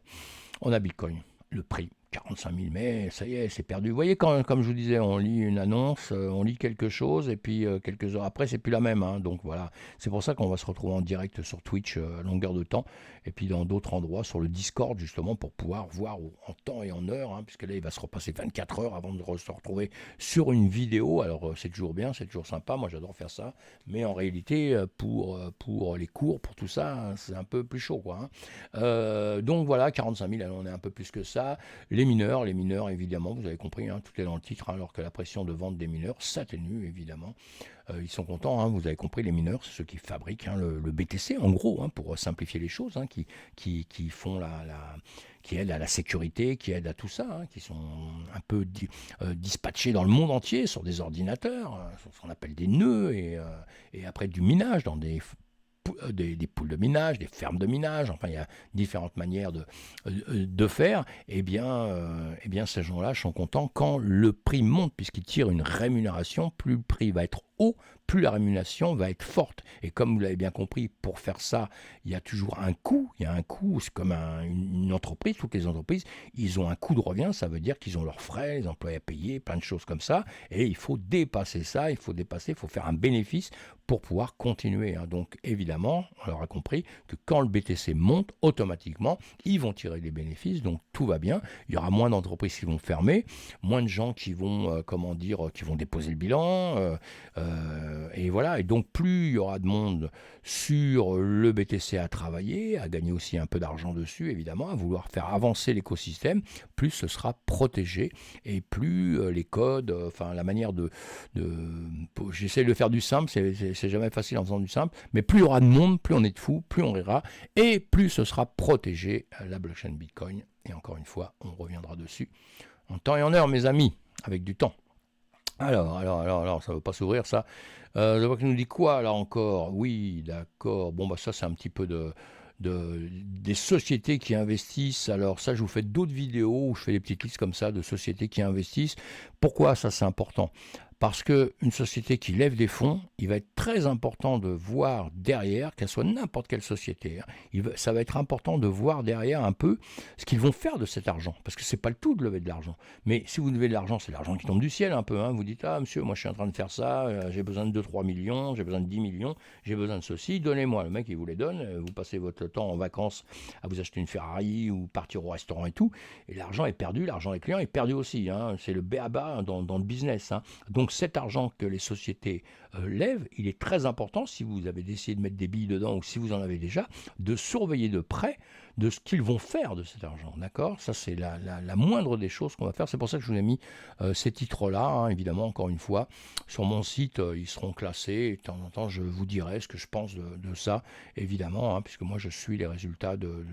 On a Bitcoin, le prix. 45 000, mais ça y est, c'est perdu. Vous voyez, quand, comme je vous disais, on lit une annonce, on lit quelque chose, et puis quelques heures après, c'est plus la même. Hein. Donc voilà, c'est pour ça qu'on va se retrouver en direct sur Twitch à longueur de temps, et puis dans d'autres endroits, sur le Discord, justement, pour pouvoir voir en temps et en heure, hein, puisque là, il va se repasser 24 heures avant de se retrouver sur une vidéo. Alors, c'est toujours bien, c'est toujours sympa, moi j'adore faire ça, mais en réalité, pour les cours, pour tout ça, hein, c'est un peu plus chaud, quoi. Hein. Donc voilà, 45 000, alors on est un peu plus que ça. Les mineurs évidemment, vous avez compris, hein, tout est dans le titre, hein, alors que la pression de vente des mineurs s'atténue évidemment. Ils sont contents, hein, vous avez compris, les mineurs, c'est ceux qui fabriquent hein, le BTC en gros, hein, pour simplifier les choses, hein, qui font qui aident à la sécurité, qui aident à tout ça, hein, qui sont un peu dispatchés dans le monde entier sur des ordinateurs, sur ce qu'on appelle des nœuds, et après du minage dans des poules de minage, des fermes de minage, enfin il y a différentes manières de faire, eh bien ces gens-là sont contents quand le prix monte, puisqu'ils tirent une rémunération, plus le prix va être haut, plus la rémunération va être forte. Et comme vous l'avez bien compris, pour faire ça, il y a toujours un coût, c'est comme une entreprise, toutes les entreprises, ils ont un coût de revient, ça veut dire qu'ils ont leurs frais, les employés à payer, plein de choses comme ça, et il faut dépasser ça, il faut faire un bénéfice pour pouvoir continuer. Hein. Donc évidemment, on aura compris que quand le BTC monte, automatiquement, ils vont tirer des bénéfices, donc tout va bien. Il y aura moins d'entreprises qui vont fermer, moins de gens qui vont, qui vont déposer le bilan, et voilà. Et donc plus il y aura de monde sur le BTC à travailler, à gagner aussi un peu d'argent dessus, évidemment, à vouloir faire avancer l'écosystème, plus ce sera protégé et plus les codes, enfin la manière j'essaie de faire du simple, c'est jamais facile en faisant du simple, mais plus il y aura de monde, plus on est de fous, plus on rira, et plus ce sera protégé, la blockchain Bitcoin. Et encore une fois, on reviendra dessus en temps et en heure, mes amis, avec du temps. Alors, ça ne veut pas s'ouvrir, ça. Je vois qu'il nous dit quoi, là, encore? Oui, d'accord. Bon, bah ça, c'est un petit peu des sociétés qui investissent. Alors ça, je vous fais d'autres vidéos où je fais des petites listes comme ça de sociétés qui investissent. Pourquoi ça, c'est important? Parce qu'une société qui lève des fonds, il va être très important de voir derrière, qu'elle soit n'importe quelle société, hein, ça va être important de voir derrière un peu ce qu'ils vont faire de cet argent. Parce que c'est pas le tout de lever de l'argent. Mais si vous levez de l'argent, c'est l'argent qui tombe du ciel un peu. Hein. Vous dites, ah monsieur, moi je suis en train de faire ça, j'ai besoin de 2-3 millions, j'ai besoin de 10 millions, j'ai besoin de ceci, donnez-moi. Le mec, il vous les donne, vous passez votre temps en vacances à vous acheter une Ferrari ou partir au restaurant et tout, et l'argent est perdu, l'argent des clients est perdu aussi. Hein. C'est le b.a.-ba dans le business. Hein. Donc cet argent que les sociétés lèvent, il est très important, si vous avez décidé de mettre des billes dedans ou si vous en avez déjà, de surveiller de près de ce qu'ils vont faire de cet argent. D'accord? Ça, c'est la moindre des choses qu'on va faire. C'est pour ça que je vous ai mis ces titres-là, hein, évidemment, encore une fois. Sur mon site, ils seront classés. Et de temps en temps, je vous dirai ce que je pense de ça, évidemment, hein, puisque moi, je suis les résultats de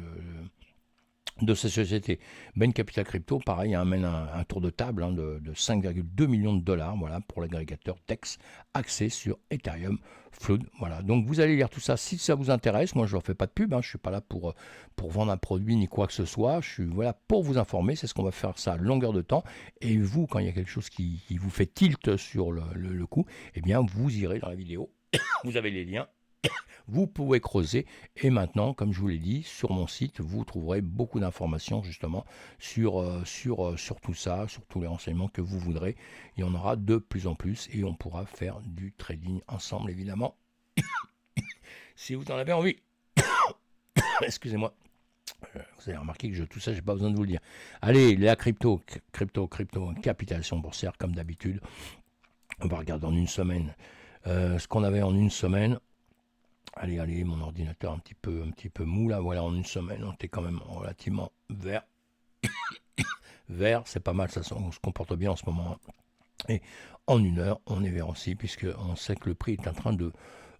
ces sociétés. Bain Capital Crypto, pareil, amène un tour de table hein, de 5,2 millions de dollars, voilà, pour l'agrégateur TEX, axé sur Ethereum Flood. Voilà. Donc vous allez lire tout ça si ça vous intéresse. Moi, je ne leur fais pas de pub, hein, je ne suis pas là pour vendre un produit ni quoi que ce soit. Je suis voilà, pour vous informer, c'est ce qu'on va faire ça à longueur de temps. Et vous, quand il y a quelque chose qui vous fait tilt sur le coup, eh bien, vous irez dans la vidéo. Vous avez les liens. Vous pouvez creuser et maintenant, comme je vous l'ai dit, sur mon site, vous trouverez beaucoup d'informations justement sur tout ça, sur tous les renseignements que vous voudrez. Il y en aura de plus en plus et on pourra faire du trading ensemble évidemment. Si vous en avez envie. Excusez-moi. Vous avez remarqué que tout ça, j'ai pas besoin de vous le dire. Allez, la crypto, capitalisation boursière comme d'habitude. On va regarder en une semaine ce qu'on avait en une semaine. Allez, mon ordinateur un petit peu mou là, voilà, en une semaine, on était quand même relativement vert. Vert, c'est pas mal, ça on se comporte bien en ce moment. Et en une heure, on est vert aussi, puisqu'on sait que le prix est en train de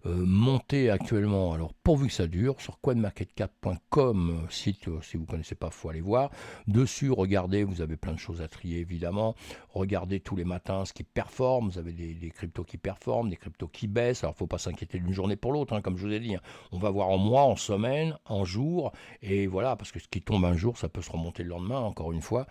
monter actuellement. Alors pourvu que ça dure, sur coinmarketcap.com, site, si vous ne connaissez pas, il faut aller voir. Dessus, regardez, vous avez plein de choses à trier évidemment. Regardez tous les matins ce qui performe. Vous avez des cryptos qui performent, des cryptos qui baissent. Alors il ne faut pas s'inquiéter d'une journée pour l'autre, hein, comme je vous ai dit. Hein. On va voir en mois, en semaine, en jour. Et voilà, parce que ce qui tombe un jour, ça peut se remonter le lendemain, encore une fois.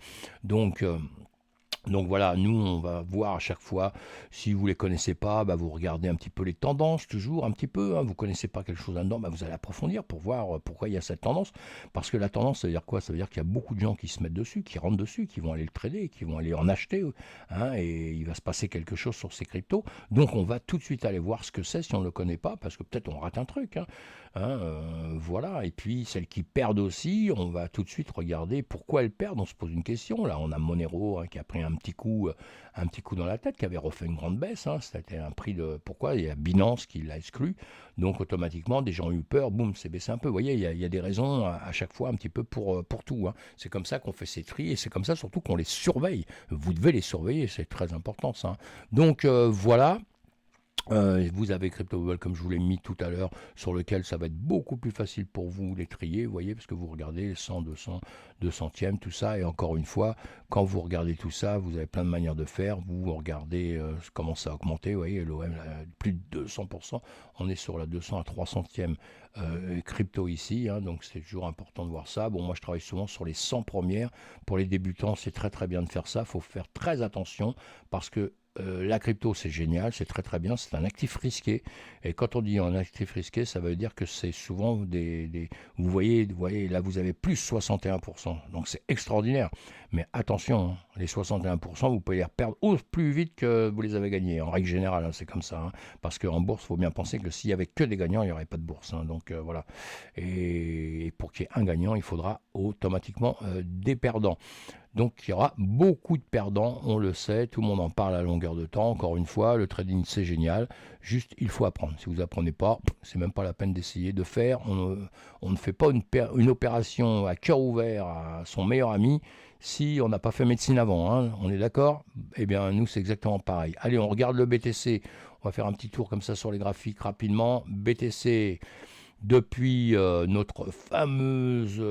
Donc voilà, nous on va voir à chaque fois, si vous ne les connaissez pas, bah, vous regardez un petit peu les tendances, toujours un petit peu, hein, vous ne connaissez pas quelque chose là-dedans, bah, vous allez approfondir pour voir pourquoi il y a cette tendance, parce que la tendance ça veut dire quoi? Ça veut dire qu'il y a beaucoup de gens qui se mettent dessus, qui rentrent dessus, qui vont aller le trader, qui vont aller en acheter, hein, et il va se passer quelque chose sur ces cryptos, donc on va tout de suite aller voir ce que c'est si on ne le connaît pas, parce que peut-être on rate un truc, voilà, et puis celles qui perdent aussi, on va tout de suite regarder pourquoi elles perdent, on se pose une question, là on a Monero qui a pris un petit coup dans la tête, qui avait refait une grande baisse, c'était un prix de... Pourquoi? Il y a Binance qui l'a exclu, donc automatiquement des gens ont eu peur, boum, c'est baissé un peu, vous voyez, il y a des raisons à chaque fois un petit peu pour tout, c'est comme ça qu'on fait ces tris, et c'est comme ça surtout qu'on les surveille, vous devez les surveiller, c'est très important ça, donc voilà. Vous avez CryptoBubble comme je vous l'ai mis tout à l'heure, sur lequel ça va être beaucoup plus facile pour vous les trier, vous voyez, parce que vous regardez 100, 200, 2 centièmes, tout ça, et encore une fois, quand vous regardez tout ça, vous avez plein de manières de faire, vous regardez comment ça a augmenté, vous voyez, l'OM, plus de 200%, on est sur la 200 à 3 centièmes crypto ici, donc c'est toujours important de voir ça. Bon, moi je travaille souvent sur les 100 premières, pour les débutants c'est très très bien de faire ça, il faut faire très attention, parce que la crypto, c'est génial, c'est très très bien, c'est un actif risqué. Et quand on dit un actif risqué, ça veut dire que c'est souvent vous voyez, là vous avez plus 61%, donc c'est extraordinaire. Mais attention, les 61%, vous pouvez les perdre plus vite que vous les avez gagnés. En règle générale, c'est comme ça. Parce qu'en bourse, il faut bien penser que s'il n'y avait que des gagnants, il n'y aurait pas de bourse. Donc voilà. Et pour qu'il y ait un gagnant, il faudra automatiquement des perdants. Donc il y aura beaucoup de perdants, on le sait, tout le monde en parle à longueur de temps. Encore une fois, le trading c'est génial, juste il faut apprendre. Si vous n'apprenez pas, c'est même pas la peine d'essayer de faire. On ne fait pas une opération à cœur ouvert à son meilleur ami si on n'a pas fait médecine avant, on est d'accord? Eh bien nous c'est exactement pareil. Allez, on regarde le BTC, on va faire un petit tour comme ça sur les graphiques rapidement. BTC... Depuis notre fameuse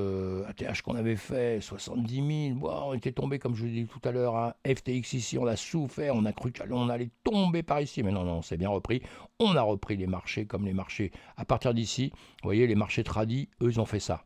ATH qu'on avait fait, 70 000, on était tombé, comme je vous l'ai dit tout à l'heure, FTX ici, on a souffert, on a cru qu'on allait tomber par ici, mais non, on s'est bien repris. On a repris les marchés comme les marchés à partir d'ici. Vous voyez, les marchés tradis, eux, ils ont fait ça.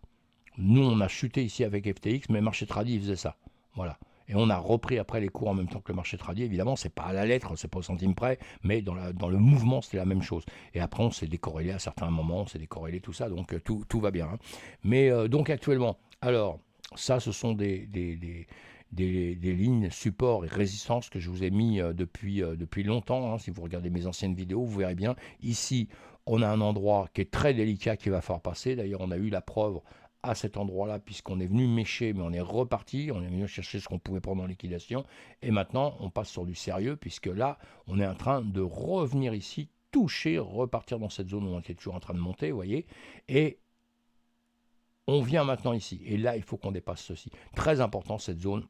Nous, on a chuté ici avec FTX, mais les marchés tradis, ils faisaient ça. Voilà. Et on a repris après les cours en même temps que le marché tradit. Évidemment, c'est pas à la lettre, c'est pas au centime près, mais dans le mouvement, c'était la même chose. Et après, on s'est décorrélé à certains moments, on s'est décorrélé tout ça, donc tout va bien. Mais donc actuellement, alors, ça, ce sont des lignes support et résistance que je vous ai mis depuis longtemps. Si vous regardez mes anciennes vidéos, vous verrez bien. Ici, on a un endroit qui est très délicat qu'il va falloir passer. D'ailleurs, on a eu la preuve à cet endroit-là, puisqu'on est venu mécher, mais on est reparti, on est venu chercher ce qu'on pouvait prendre en liquidation, et maintenant on passe sur du sérieux, puisque là on est en train de revenir ici, toucher, repartir dans cette zone où on était toujours en train de monter, vous voyez, et on vient maintenant ici, et là il faut qu'on dépasse ceci, très important cette zone.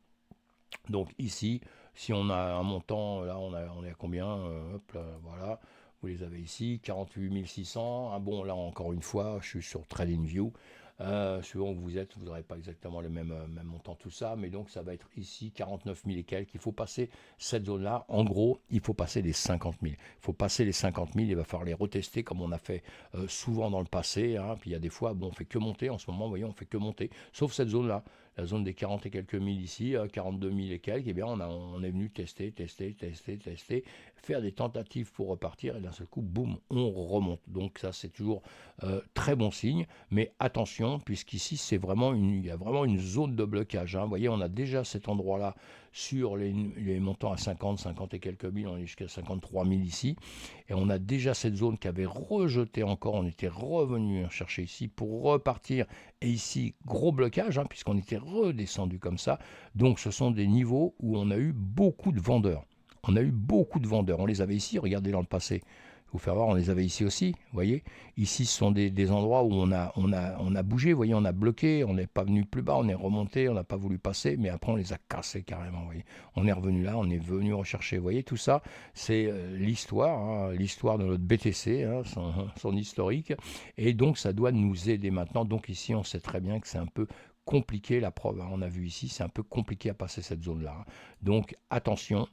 Donc ici, si on a un montant, là on est à combien, hop là, voilà, vous les avez ici, 48 600, bon là encore une fois, je suis sur TradingView. Suivant où vous êtes, vous n'aurez pas exactement le même montant, tout ça, mais donc ça va être ici 49 000 et quelques. Il faut passer cette zone-là. En gros, il faut passer les 50 000. Il faut passer les 50 000, il va falloir les retester comme on a fait souvent dans le passé. Puis il y a des fois, on fait que monter. En ce moment, vous voyez, on fait que monter, sauf cette zone-là. La zone des 40 et quelques mille ici, 42 000 et quelques, eh bien on est venu tester, faire des tentatives pour repartir, et d'un seul coup, boum, on remonte. Donc ça, c'est toujours très bon signe, mais attention, puisqu'ici, il y a vraiment une zone de blocage. Vous voyez, on a déjà cet endroit-là sur les montants à 50 et quelques mille, on est jusqu'à 53 000 ici, et on a déjà cette zone qui avait rejeté encore, on était revenu chercher ici pour repartir, et ici, gros blocage, puisqu'on était redescendu comme ça, donc ce sont des niveaux où on a eu beaucoup de vendeurs. On les avait ici, regardez dans le passé. vous faire voir, on les avait ici aussi, vous voyez. Ici, ce sont des endroits où on a bougé, vous voyez, on a bloqué, on n'est pas venu plus bas, on est remonté, on n'a pas voulu passer, mais après on les a cassés carrément, vous voyez. On est revenu là, on est venu rechercher, vous voyez, tout ça, c'est l'histoire, hein, l'histoire de notre BTC, hein, son historique, et donc ça doit nous aider maintenant. Donc ici, on sait très bien que c'est un peu compliqué, la preuve, hein, on a vu ici, c'est un peu compliqué à passer cette zone-là, hein. Donc attention,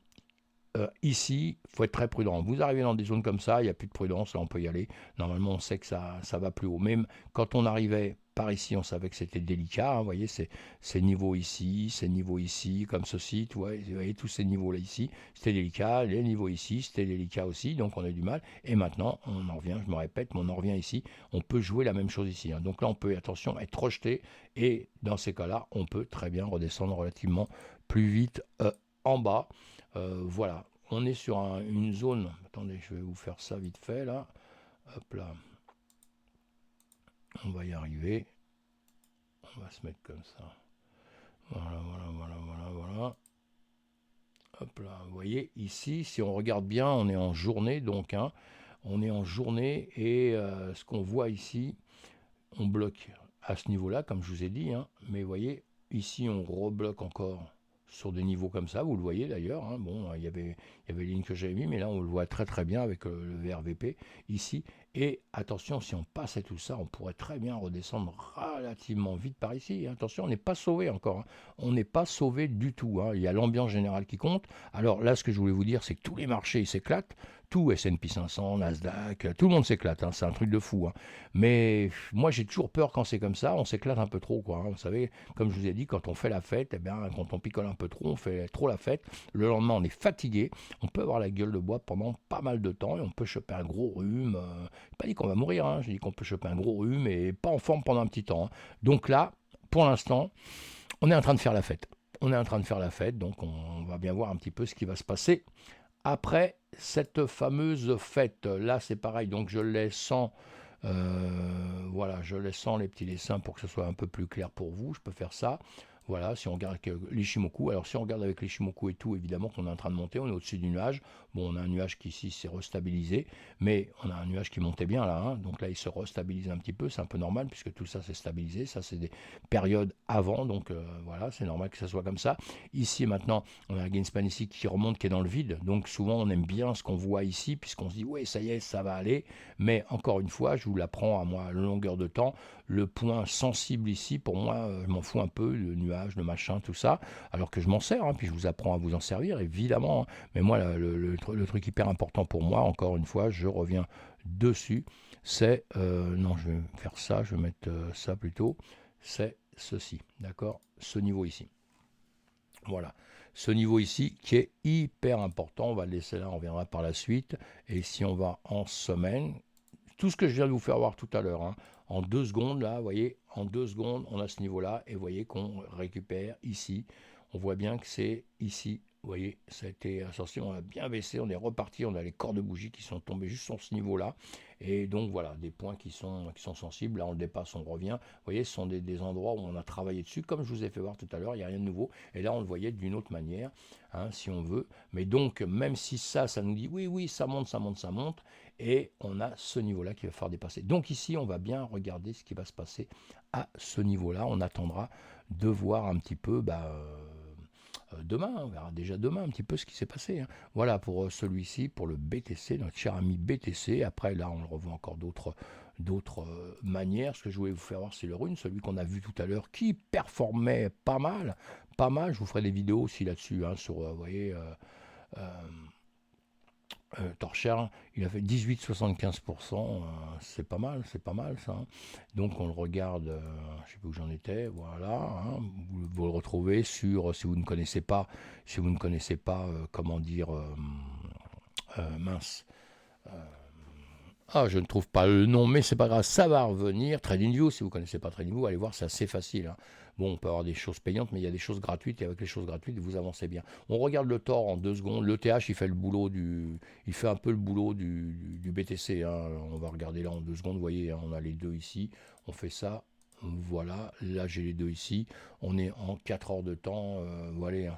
ici, il faut être très prudent. Vous arrivez dans des zones comme ça, il n'y a plus de prudence, là on peut y aller. Normalement, on sait que ça va plus haut. Même quand on arrivait par ici, on savait que c'était délicat, hein. Vous voyez, ces niveaux ici, ces niveaux ici, comme ceci, vous voyez tous ces niveaux-là ici, c'était délicat. Les niveaux ici, c'était délicat aussi, donc on a du mal. Et maintenant, on en revient, je me répète, mais on en revient ici. On peut jouer la même chose ici, hein. Donc là, on peut, attention, être rejeté. Et dans ces cas-là, on peut très bien redescendre relativement plus vite en bas. Voilà, on est sur une zone. Attendez, je vais vous faire ça vite fait là. Hop là, on va y arriver. On va se mettre comme ça. Voilà. Hop là, vous voyez ici, si on regarde bien, on est en journée donc, hein, on est en journée et ce qu'on voit ici, on bloque à ce niveau-là, comme je vous ai dit, hein, mais vous voyez, ici on rebloque encore sur des niveaux comme ça, vous le voyez d'ailleurs, hein. Bon, il y avait les lignes que j'avais mis, mais là on le voit très très bien avec le VRVP ici, et attention, si on passait tout ça, on pourrait très bien redescendre relativement vite par ici, attention, on n'est pas sauvé encore, hein. On n'est pas sauvé du tout, hein. Il y a l'ambiance générale qui compte. Alors là, ce que je voulais vous dire, c'est que tous les marchés s'éclatent, tout S&P 500, Nasdaq, tout le monde s'éclate, hein. C'est un truc de fou, hein. Mais moi, j'ai toujours peur quand c'est comme ça, on s'éclate un peu trop, quoi, hein. Vous savez, comme je vous ai dit, quand on fait la fête, eh bien, quand on picole un peu trop, on fait trop la fête. Le lendemain, on est fatigué, on peut avoir la gueule de bois pendant pas mal de temps et on peut choper un gros rhume. J'ai pas dit qu'on va mourir, hein, j'ai dit qu'on peut choper un gros rhume et pas en forme pendant un petit temps, hein. Donc là, pour l'instant, on est en train de faire la fête. On est en train de faire la fête, donc on va bien voir un petit peu ce qui va se passer après cette fameuse fête. Là, c'est pareil, donc je laisse sans voilà, je laisse sans les petits dessins pour que ce soit un peu plus clair pour vous. Je peux faire ça. Voilà, si on regarde avec l'Ishimoku, alors si on regarde avec l'Ishimoku et tout, évidemment qu'on est en train de monter, on est au-dessus du nuage. Bon, on a un nuage qui ici s'est restabilisé, mais on a un nuage qui montait bien là, hein. Donc là il se restabilise un petit peu, c'est un peu normal puisque tout ça s'est stabilisé, ça c'est des périodes avant, donc voilà, c'est normal que ça soit comme ça. Ici maintenant, on a un Greenspan ici qui remonte, qui est dans le vide, donc souvent on aime bien ce qu'on voit ici, puisqu'on se dit, ouais, ça y est, ça va aller, mais encore une fois, je vous l'apprends à moi à longueur de temps, le point sensible ici, pour moi, je m'en fous un peu, le nuage, le machin, tout ça, alors que je m'en sers, hein, puis je vous apprends à vous en servir, évidemment, hein. Mais moi, le truc hyper important pour moi, encore une fois, je reviens dessus, c'est, non, je vais faire ça, je vais mettre ça plutôt, c'est ceci, d'accord, ce niveau ici. Voilà, ce niveau ici qui est hyper important, on va le laisser là, on verra par la suite, et si on va en semaine, tout ce que je viens de vous faire voir tout à l'heure, hein, en 2 secondes, là, vous voyez, en 2 secondes, on a ce niveau-là, et vous voyez qu'on récupère ici, on voit bien que c'est ici, vous voyez, ça a été ascension, on a bien baissé, on est reparti, on a les corps de bougie qui sont tombés juste sur ce niveau-là, et donc voilà, des points qui sont sensibles, là on le dépasse, on revient, vous voyez, ce sont des endroits où on a travaillé dessus, comme je vous ai fait voir tout à l'heure, il n'y a rien de nouveau, et là on le voyait d'une autre manière, hein, si on veut, mais donc, même si ça nous dit, oui, ça monte, et on a ce niveau-là qui va falloir dépasser. Donc ici, on va bien regarder ce qui va se passer à ce niveau-là. On attendra de voir un petit peu demain, on verra déjà demain un petit peu ce qui s'est passé, hein. Voilà pour celui-ci, pour le BTC, notre cher ami BTC. Après, là, on le revoit encore d'autres manières. Ce que je voulais vous faire voir, c'est le rune, celui qu'on a vu tout à l'heure, qui performait pas mal. Je vous ferai des vidéos aussi là-dessus, hein, sur, vous voyez... Torcher, il a fait 18,75%, c'est pas mal ça, hein. Donc on le regarde, je ne sais plus où j'en étais, voilà, hein. Vous le retrouvez sur, si vous ne connaissez pas, comment dire, mince, je ne trouve pas le nom, mais c'est pas grave, ça va revenir. TradingView, si vous ne connaissez pas TradingView, allez voir, c'est assez facile, hein. Bon, on peut avoir des choses payantes, mais il y a des choses gratuites, et avec les choses gratuites, vous avancez bien. On regarde le Thor en 2 secondes. L'ETH, il fait un peu le boulot du BTC, hein. On va regarder là en 2 secondes, vous voyez, hein, on a les deux ici, on fait ça. Voilà, là j'ai les deux ici, on est en 4 heures de temps, voilà, hein,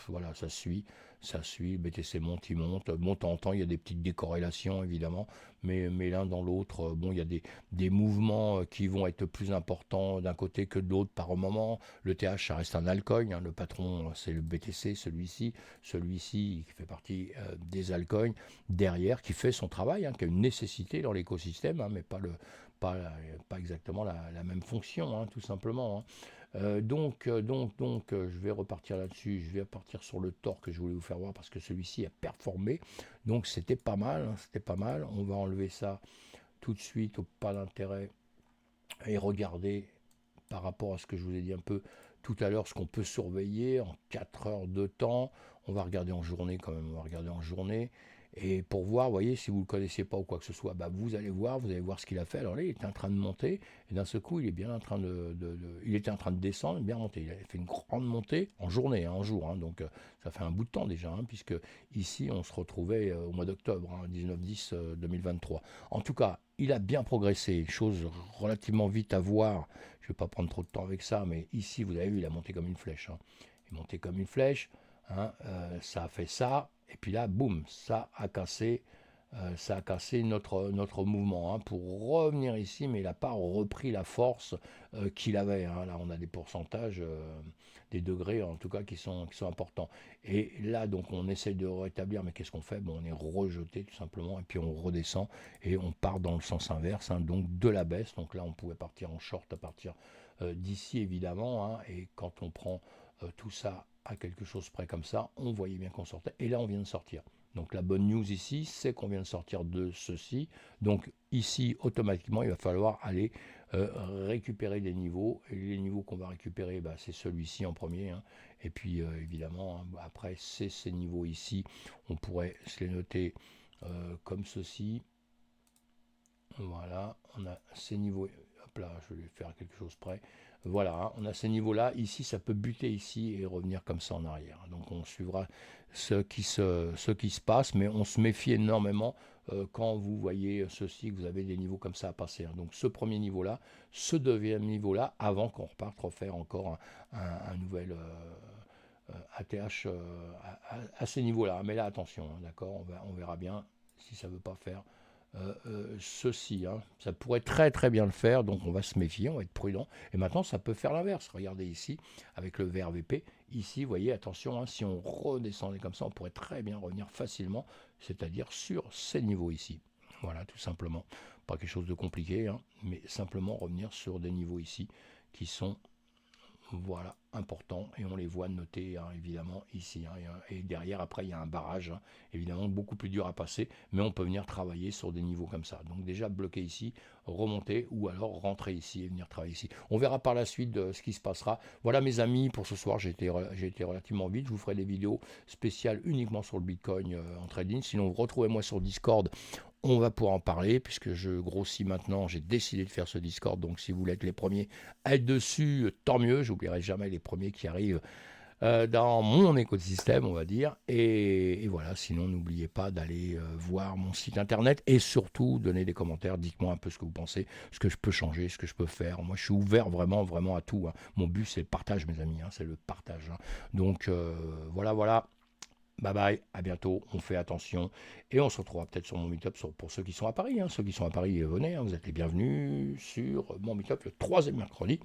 voilà, ça suit, ça suit, le BTC monte, il monte. Bon, de temps en temps, il y a des petites décorrélations, évidemment, mais l'un dans l'autre, bon, il y a des mouvements qui vont être plus importants d'un côté que de l'autre par moment. Le TH, ça reste un altcoin, hein, le patron, c'est le BTC, celui-ci qui fait partie des altcoins, derrière, qui fait son travail, hein, qui a une nécessité dans l'écosystème, hein, mais pas, pas exactement la même fonction, hein, tout simplement, hein. Je vais repartir là-dessus, je vais partir sur le tort que je voulais vous faire voir parce que celui-ci a performé, donc c'était pas mal, hein, c'était pas mal. On va enlever ça tout de suite au pas d'intérêt et regarder par rapport à ce que je vous ai dit un peu tout à l'heure, ce qu'on peut surveiller en 4 heures de temps. On va regarder en journée quand même, on va regarder en journée. Et pour voir, vous voyez, si vous ne le connaissiez pas ou quoi que ce soit, bah vous allez voir ce qu'il a fait. Alors là, il était en train de monter, et d'un seul coup, il est bien en train il était en train de descendre, bien monter. Il a fait une grande montée en journée, hein, en jour. Hein, donc ça fait un bout de temps déjà, hein, puisque ici, on se retrouvait au mois d'octobre, hein, 19-10 2023. En tout cas, il a bien progressé, chose relativement vite à voir. Je ne vais pas prendre trop de temps avec ça, mais ici, vous avez vu, il a monté comme une flèche, hein. Il est monté comme une flèche, hein, ça a fait ça, et puis là, boum, ça a cassé notre mouvement, hein, pour revenir ici, mais il n'a pas repris la force qu'il avait, hein. Là, on a des pourcentages, des degrés en tout cas qui sont importants. Et là, donc, on essaye de rétablir, mais qu'est-ce qu'on fait? Bon, on est rejeté tout simplement, et puis on redescend, et on part dans le sens inverse, hein, donc de la baisse. Donc là, on pouvait partir en short à partir d'ici, évidemment, hein, et quand on prend tout ça à quelque chose près comme ça, on voyait bien qu'on sortait, et là, on vient de sortir. Donc la bonne news ici, c'est qu'on vient de sortir de ceci. Donc ici, automatiquement, il va falloir aller récupérer des niveaux. Et les niveaux qu'on va récupérer, bah, c'est celui-ci en premier, hein. Et puis évidemment, hein, après, c'est ces niveaux ici. On pourrait se les noter comme ceci. Voilà, on a ces niveaux. Hop là, je vais faire quelque chose près. Voilà, hein, on a ces niveaux-là. Ici, ça peut buter ici et revenir comme ça en arrière. Donc, on suivra ce qui se passe, mais on se méfie énormément quand vous voyez ceci, que vous avez des niveaux comme ça à passer, hein. Donc, ce premier niveau-là, ce deuxième niveau-là, avant qu'on reparte refaire encore un nouvel ATH à ces niveaux-là. Mais là, attention, hein, d'accord, on verra bien si ça ne veut pas faire ceci, hein. Ça pourrait très très bien le faire, donc on va se méfier, on va être prudent. Et maintenant, ça peut faire l'inverse. Regardez ici, avec le vert VP. Ici, vous voyez, attention, hein, si on redescendait comme ça, on pourrait très bien revenir facilement, c'est-à-dire sur ces niveaux ici. Voilà, tout simplement. Pas quelque chose de compliqué, hein, mais simplement revenir sur des niveaux ici qui sont, voilà, important, et on les voit notés, hein, évidemment ici, hein, et derrière après il y a un barrage, hein, évidemment beaucoup plus dur à passer, mais on peut venir travailler sur des niveaux comme ça. Donc déjà bloquer ici, remonter, ou alors rentrer ici et venir travailler ici. On verra par la suite ce qui se passera. Voilà mes amis, pour ce soir j'ai été relativement vite. Je vous ferai des vidéos spéciales uniquement sur le Bitcoin en trading. Sinon, retrouvez-moi sur Discord. On va pouvoir en parler puisque je grossis maintenant. J'ai décidé de faire ce Discord. Donc, si vous voulez être les premiers à être dessus, tant mieux. J'oublierai jamais les premiers qui arrivent dans mon écosystème, on va dire. Et voilà, sinon, n'oubliez pas d'aller voir mon site internet et surtout donner des commentaires. Dites-moi un peu ce que vous pensez, ce que je peux changer, ce que je peux faire. Moi, je suis ouvert vraiment, vraiment à tout, hein. Mon but, c'est le partage, mes amis, hein, c'est le partage, hein. Donc, voilà. Bye bye, à bientôt, on fait attention et on se retrouvera peut-être sur mon meet-up pour ceux qui sont à Paris, hein. Ceux qui sont à Paris, venez, hein, vous êtes les bienvenus sur mon meet-up le 3e mercredi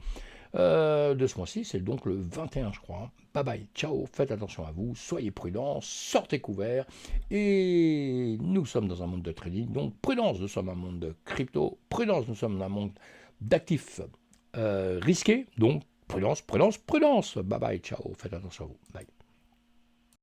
de ce mois-ci, c'est donc le 21 je crois, hein. Bye bye, ciao, faites attention à vous, soyez prudents, sortez couverts et nous sommes dans un monde de trading, donc prudence, nous sommes un monde de crypto, prudence, nous sommes dans un monde d'actifs risqués, donc prudence, bye bye, ciao, faites attention à vous, bye.